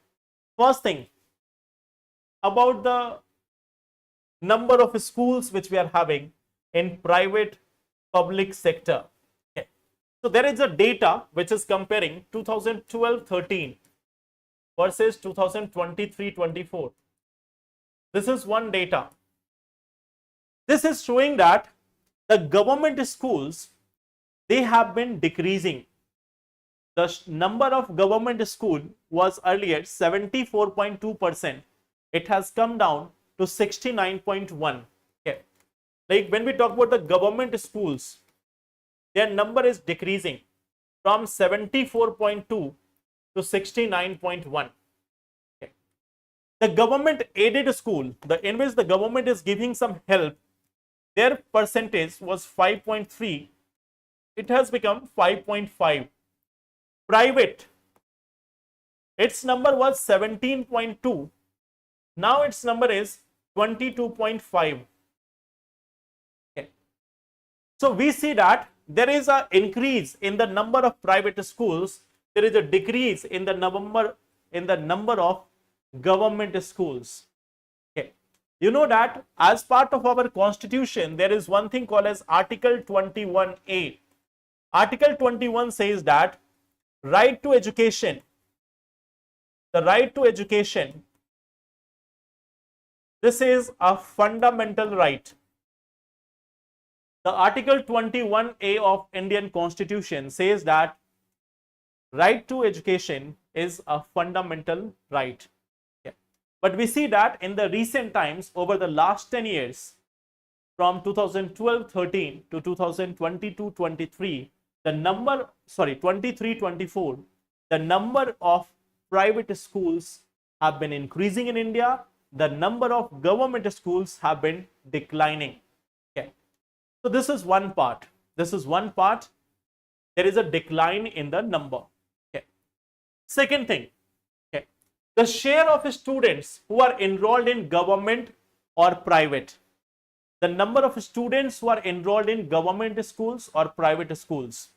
First thing, about the number of schools which we are having in private public sector. Okay. So there is a data which is comparing 2012-13 versus 2023-24. This is one data. This is showing that the government schools, they have been decreasing. The number of government school was earlier 74.2%. It has come down to 69.1. Okay. Like when we talk about the government schools, their number is decreasing from 74.2 to 69.1. Okay. The government aided school, in which the government is giving some help, their percentage was 5.3. It has become 5.5. Private, its number was 17.2. Now its number is 22.5. Okay. So we see that there is an increase in the number of private schools. There is a decrease in the number of government schools. Okay. You know that as part of our constitution, there is one thing called as Article 21A. Article 21 says that right to education, the right to education, this is a fundamental right. The Article 21A of Indian Constitution says that right to education is a fundamental right. Okay. But we see that in the recent times, over the last 10 years, from 2012-13 to 2022-23, the number, 23-24, the number of private schools have been increasing in India. The number of government schools have been declining. Okay. So this is one part. This is one part. There is a decline in the number. Okay. Second thing, okay, the share of students who are enrolled in government or private. The number of students who are enrolled in government schools or private schools.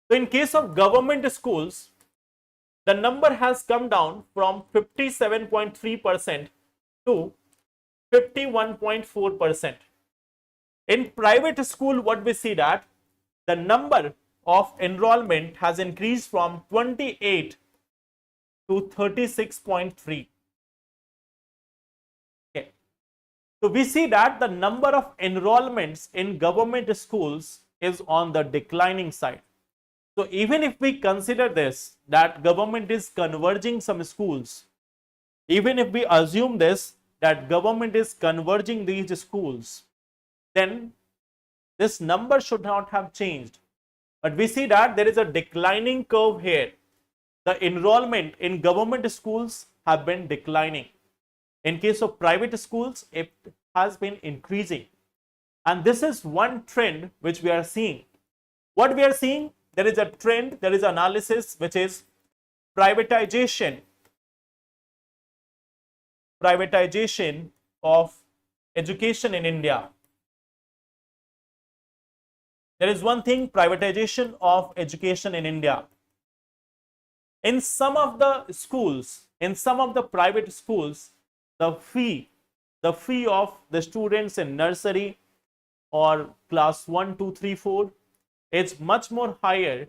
So in case of government schools, the number has come down from 57.3% to 51.4%. In private school, what we see that the number of enrollment has increased from 28 to 36.3. Okay. So we see that the number of enrollments in government schools is on the declining side. So even if we consider this, that government is converging some schools, even if we assume this, that government is converging these schools, then This number should not have changed. But we see that there is a declining curve here. The enrollment in government schools have been declining. In case of private schools, it has been increasing. And this is one trend which we are seeing. What we are seeing, there is a trend, there is analysis, which is privatization of education in India. There is one thing, privatization of education in India. In some of the schools, in some of the private schools, the fee of the students in nursery or class 1, 2, 3, 4 is much more higher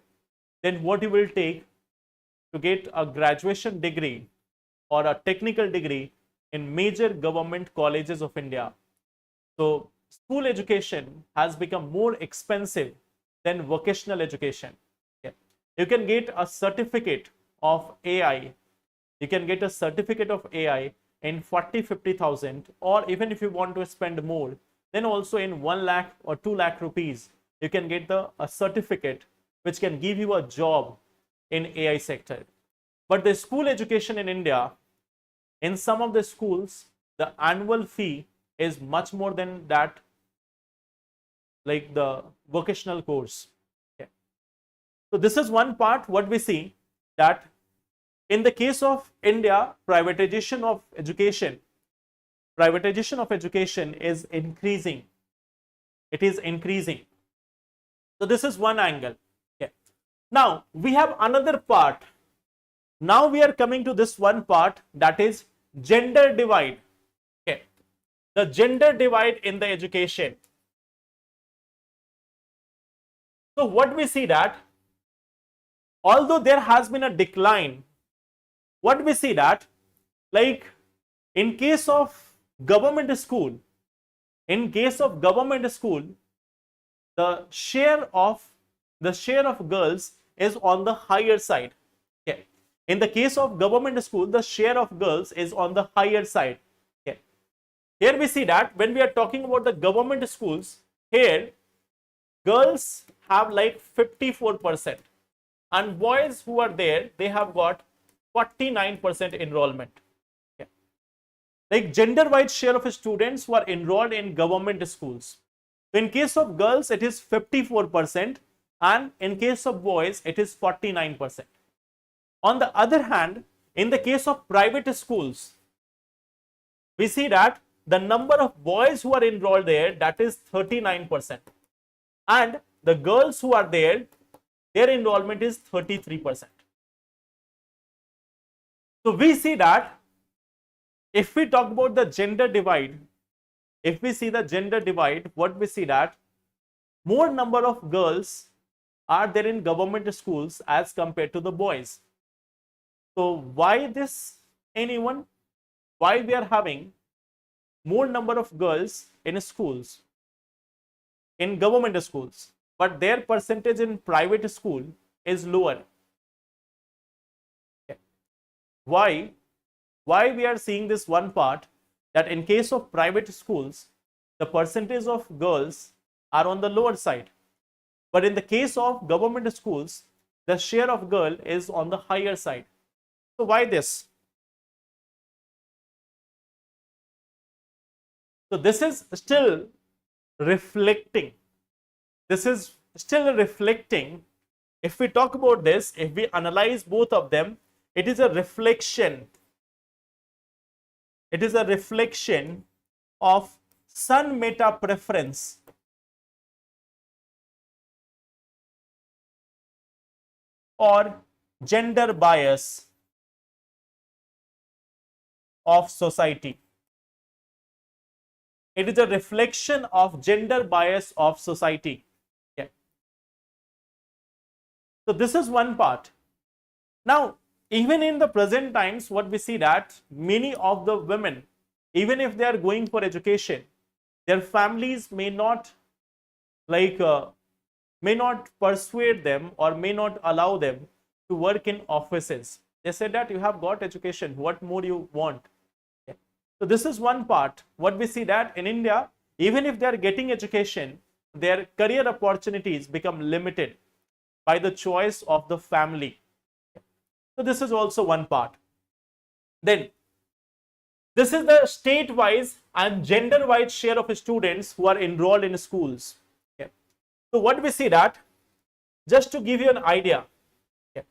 than what you will take to get a graduation degree or a technical degree in major government colleges of India. So school education has become more expensive than vocational education. Okay. You can get a certificate of AI. You can get a certificate of AI in 40-50,000, or even if you want to spend more, then also in 1 lakh or 2 lakh rupees, you can get a certificate which can give you a job in AI sector. But the school education in India, in some of the schools, the annual fee is much more than that, like the vocational course. Okay. So this is one part what we see, that in the case of India, privatization of education is increasing. It is increasing. So this is one angle. Okay. Now we have another part. Now we are coming to this one part, that is gender divide. Okay. The gender divide in the education. So what we see, that although there has been a decline, what we see that, like in case of government school, the share of girls is on the higher side. Okay. In the case of government school, the share of girls is on the higher side. Okay. Here we see that when we are talking about the government schools, here girls have like 54%, and boys who are there, they have got 49% enrollment. Okay. Like gender-wise share of students who are enrolled in government schools. So in case of girls, it is 54%, and in case of boys, it is 49%. On the other hand, in the case of private schools, we see that the number of boys who are enrolled there, that is 39%, and the girls who are there, their enrollment is 33%. So we see that if we talk about the gender divide, if we see the gender divide, what we see that more number of girls are there in government schools as compared to the boys. So why this, anyone? Why we are having more number of girls in schools, in government schools, but their percentage in private school is lower? Okay. Why we are seeing this one part, that in case of private schools, the percentage of girls are on the lower side, but in the case of government schools, the share of girl is on the higher side. So why this? So this is still reflecting. If we talk about this, if we analyze both of them, it is a reflection. It is a reflection of sun meta preference or gender bias of society. It is a reflection of gender bias of society. Yeah. So this is one part. Now, even in the present times, what we see that many of the women, even if they are going for education, their families may not persuade them or may not allow them to work in offices. They said that you have got education, what more you want? So this is one part. What we see that in India, even if they are getting education, their career opportunities become limited by the choice of the family. So this is also one part. Then this is the state-wise and gender-wise share of students who are enrolled in schools. Okay. So what we see that, just to give you an idea, okay,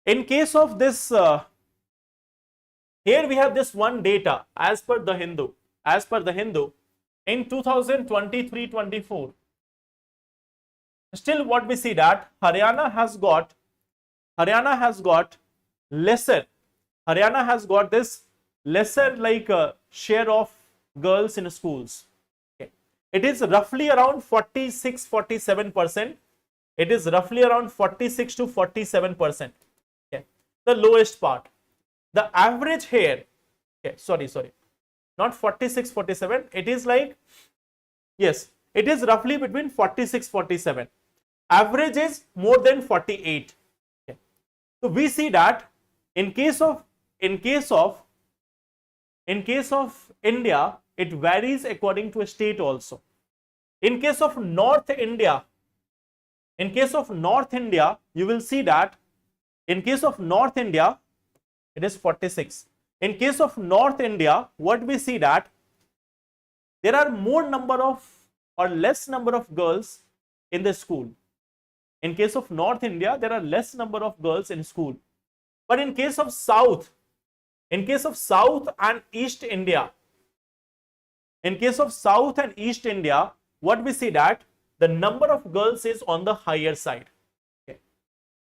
in case of this, here we have this one data as per the Hindu. As per the Hindu, in 2023-24, still what we see that Haryana has got lesser. Haryana has got this lesser share of girls in schools. Okay. It is roughly around 46-47%. It is roughly around 46 to 47%. Okay. The lowest part. The average here, okay, sorry, not 46-47. It is like, yes, it is roughly between 46-47. Average is more than 48. Okay. So we see that in case of India, it varies according to a state also. In case of North India, you will see that in case of North India, it is 46. In case of North India, what we see that there are more number of or less number of girls in the school. In case of North India, there are less number of girls in school. But in case of South and East India, what we see that the number of girls is on the higher side. Okay.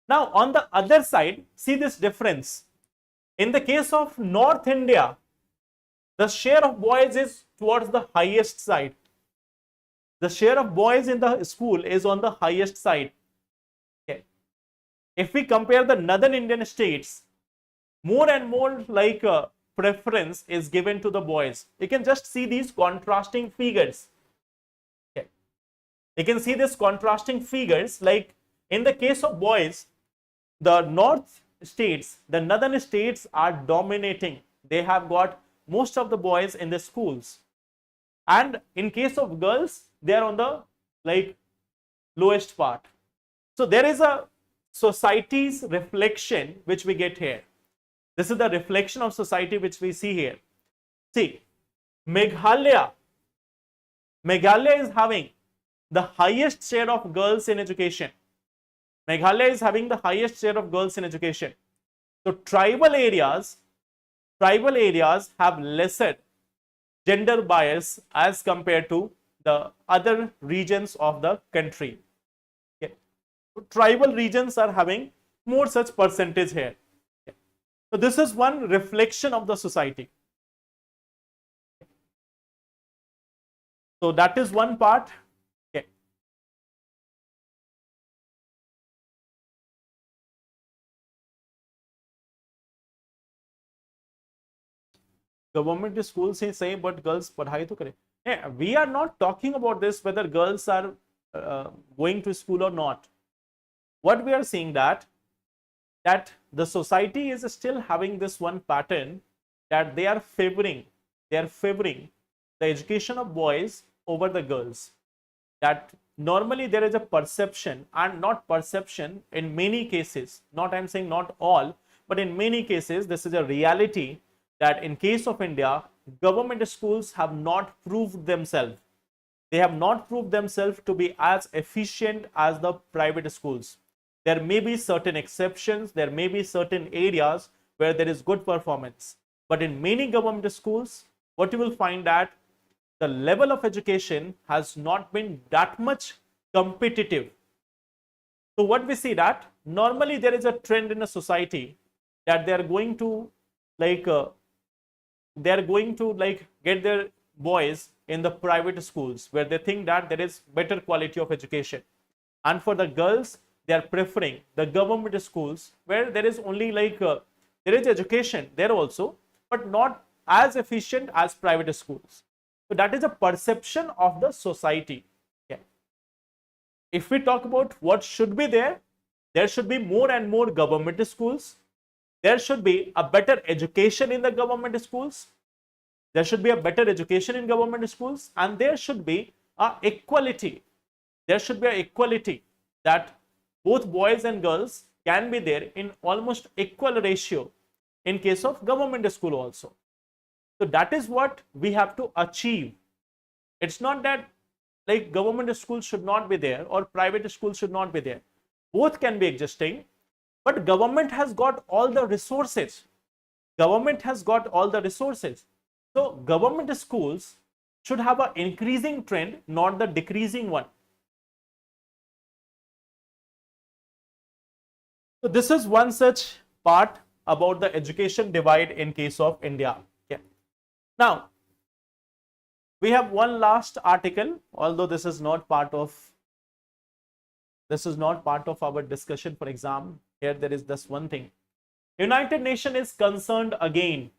Now on the other side, see this difference. In the case of North India, the share of boys is towards the highest side. The share of boys in the school is on the highest side. Okay. If we compare the northern Indian states, more and more preference is given to the boys. You can just see these contrasting figures. Okay. You can see this contrasting figures, like in the case of boys, the northern states are dominating. They have got most of the boys in the schools. And in case of girls, they are on the lowest part. So there is a society's reflection which we get here. This is the reflection of society which we see here. See, Meghalaya is having the highest share of girls in education. Meghalaya is having the highest share of girls in education. So tribal areas have lesser gender bias as compared to the other regions of the country. Okay. So tribal regions are having more such percentage here. Okay. So this is one reflection of the society. So that is one part. Okay. Government schools से सही, but girls पढ़ाई तो करें. Yeah, we are not talking about this whether girls are going to school or not. What we are seeing that the society is still having this one pattern that they are favoring the education of boys over the girls. That normally there is a perception, and not perception, in many cases, not I'm saying not all, but in many cases this is a reality, that in case of India, government schools have not proved themselves. They have not proved themselves to be as efficient as the private schools. There may be certain exceptions, there may be certain areas where there is good performance. But in many government schools, what you will find that the level of education has not been that much competitive. So what we see that normally there is a trend in a society that they are going to get their boys in the private schools where they think that there is better quality of education, and for the girls they are preferring the government schools where there is only there is education there also, but not as efficient as private schools. So that is a perception of the society. Okay. If we talk about what should be there should be more and more government schools. There should be a better education in the government schools. There should be a better education in government schools, and there should be equality. There should be an equality that both boys and girls can be there in almost equal ratio in case of government school also. So that is what we have to achieve. It's not that like government school should not be there or private school should not be there. Both can be existing, but government has got all the resources. Government has got all the resources. So government schools should have an increasing trend, not the decreasing one. So this is one such part about the education divide in case of India. Okay. Now, we have one last article, although this is not part of our discussion for exam. Here there is this one thing. United Nations is concerned again.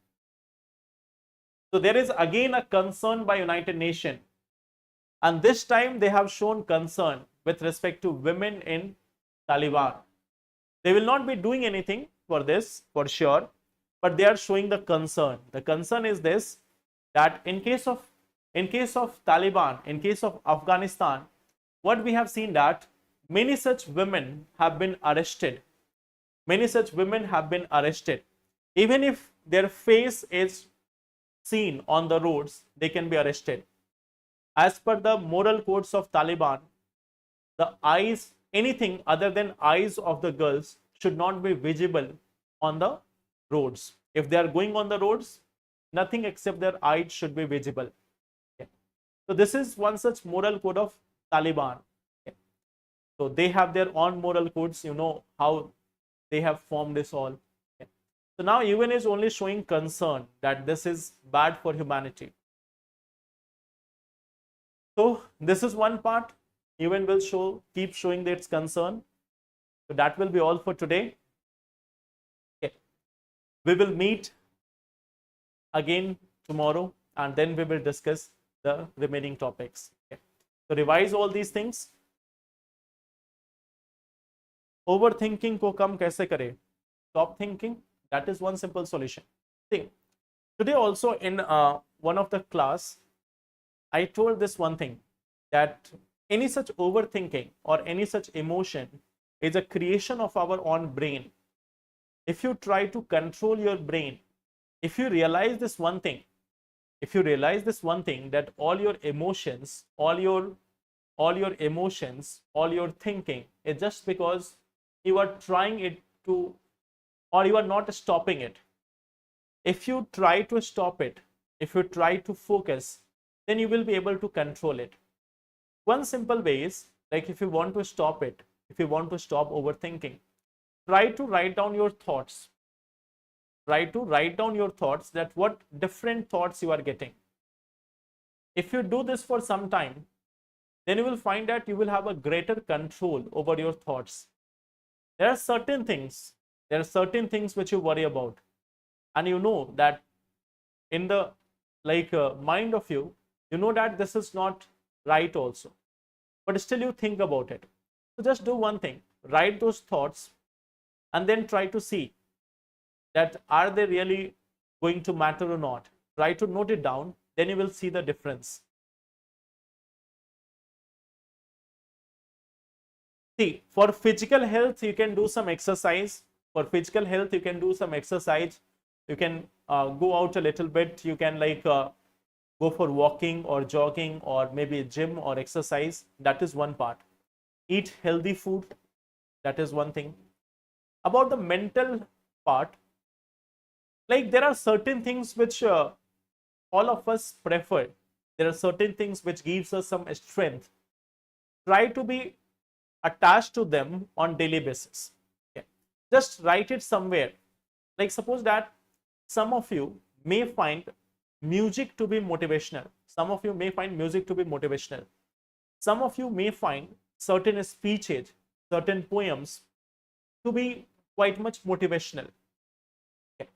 So there is again a concern by United Nations, and this time they have shown concern with respect to women in Taliban. They will not be doing anything for this for sure, but they are showing the concern. The concern is this, that in case of Taliban, in case of Afghanistan, what we have seen that many such women have been arrested. Many such women have been arrested. Even if their face is seen on the roads, they can be arrested. As per the moral codes of Taliban, the eyes, anything other than eyes of the girls should not be visible on the roads. If they are going on the roads, nothing except their eyes should be visible. Okay. So this is one such moral code of Taliban. Okay. So they have their own moral codes, you know how they have formed this all. Okay. So now UN is only showing concern that this is bad for humanity. So this is one part. UN will keep showing its concern. So that will be all for today. Okay. We will meet again tomorrow, and then we will discuss the remaining topics. Okay. So revise all these things. Overthinking को कम कैसे करें? Stop thinking. That is one simple solution. See, today also in one of the class, I told this one thing, that any such overthinking or any such emotion is a creation of our own brain. If you try to control your brain, if you realize this one thing, that all your emotions, all your emotions, all your thinking is just because you are trying it to, or you are not stopping it. If you try to stop it, if you try to focus, then you will be able to control it. One simple way is, like if you want to stop it, if you want to stop overthinking, try to write down your thoughts. Try to write down your thoughts, that what different thoughts you are getting. If you do this for some time, then you will find that you will have a greater control over your thoughts. There are certain things which you worry about, and you know that in the mind of you, you know that this is not right also, but still you think about it. So just do one thing, write those thoughts and then try to see that are they really going to matter or not. Try to note it down, then you will see the difference. See, for physical health, you can do some exercise. For physical health, you can do some exercise. You can go out a little bit. You can go for walking or jogging or maybe gym or exercise. That is one part. Eat healthy food. That is one thing. About the mental part, like there are certain things which all of us prefer. There are certain things which gives us some strength. Try to be attached to them on daily basis. Okay. Just write it somewhere. Like suppose that some of you may find music to be motivational. Some of you may find music to be motivational. Some of you may find certain speeches, certain poems to be quite much motivational. Okay.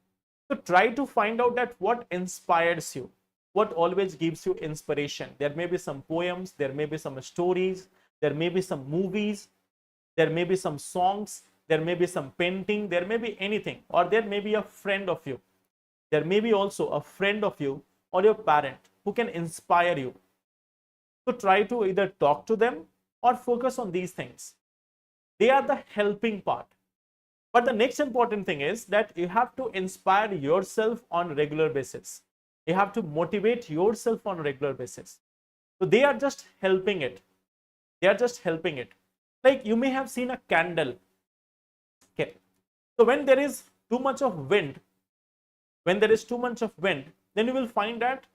So try to find out that what inspires you, what always gives you inspiration. There may be some poems, there may be some stories, there may be some movies, there may be some songs, there may be some painting, there may be anything, or there may be a friend of you. There may be also a friend of you or your parent who can inspire you. So try to either talk to them or focus on these things. They are the helping part. But the next important thing is that you have to inspire yourself on regular basis. You have to motivate yourself on regular basis. So they are just helping it. They are just helping it. Like you may have seen a candle. Okay. So when there is too much of wind, then you will find that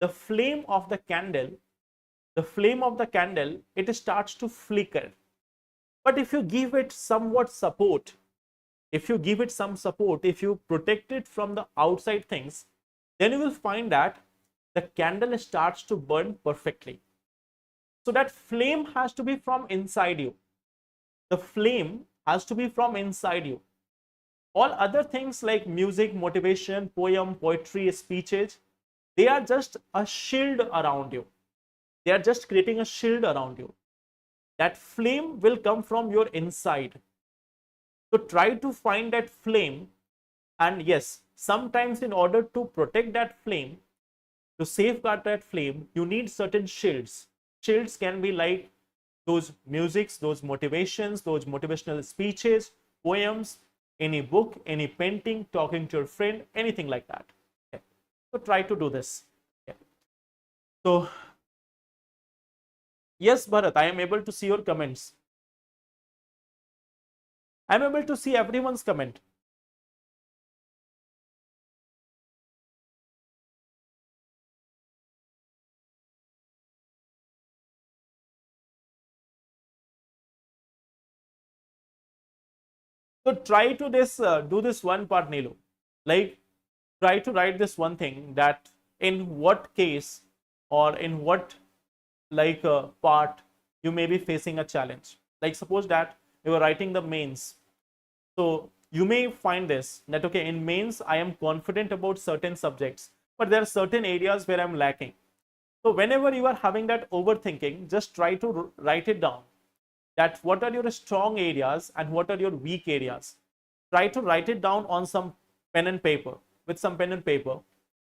the flame of the candle, it starts to flicker. But if you give it somewhat support, if you protect it from the outside things, then you will find that the candle starts to burn perfectly. So that flame has to be from inside you. The flame has to be from inside you. All other things like music, motivation, poem, poetry, speeches, they are just a shield around you. They are just creating a shield around you. That flame will come from your inside. So try to find that flame. And yes, sometimes in order to protect that flame, to safeguard that flame, you need certain shields. Shields can be like those musics, those motivations, those motivational speeches, poems, any book, any painting, talking to your friend, anything like that. Okay. So try to do this. Okay. So yes, Bharat, I am able to see your comments. I am able to see everyone's comment. So try to do this one part, Nilu. Like try to write this one thing, that in what case or in what part you may be facing a challenge. Like suppose that you are writing the mains. So you may find this, that okay, in mains I am confident about certain subjects, but there are certain areas where I'm lacking. So whenever you are having that overthinking, just try to write it down, that what are your strong areas and what are your weak areas. Try to write it down on some pen and paper,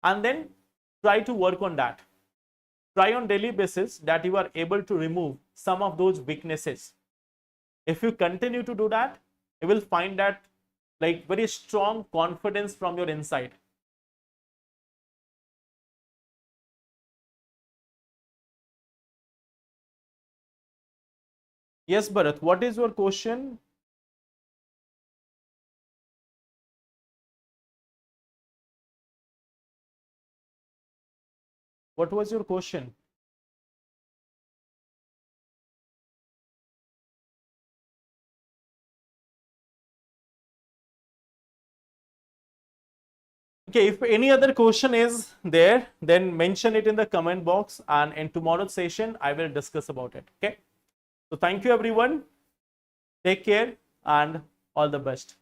and then try to work on that. Try on daily basis that you are able to remove some of those weaknesses. If you continue to do that, you will find that like very strong confidence from your inside. Yes, Bharat, what is your question? What was your question? Okay, if any other question is there, then mention it in the comment box, and in tomorrow's session, I will discuss about it. Okay. So thank you everyone. Take care and all the best.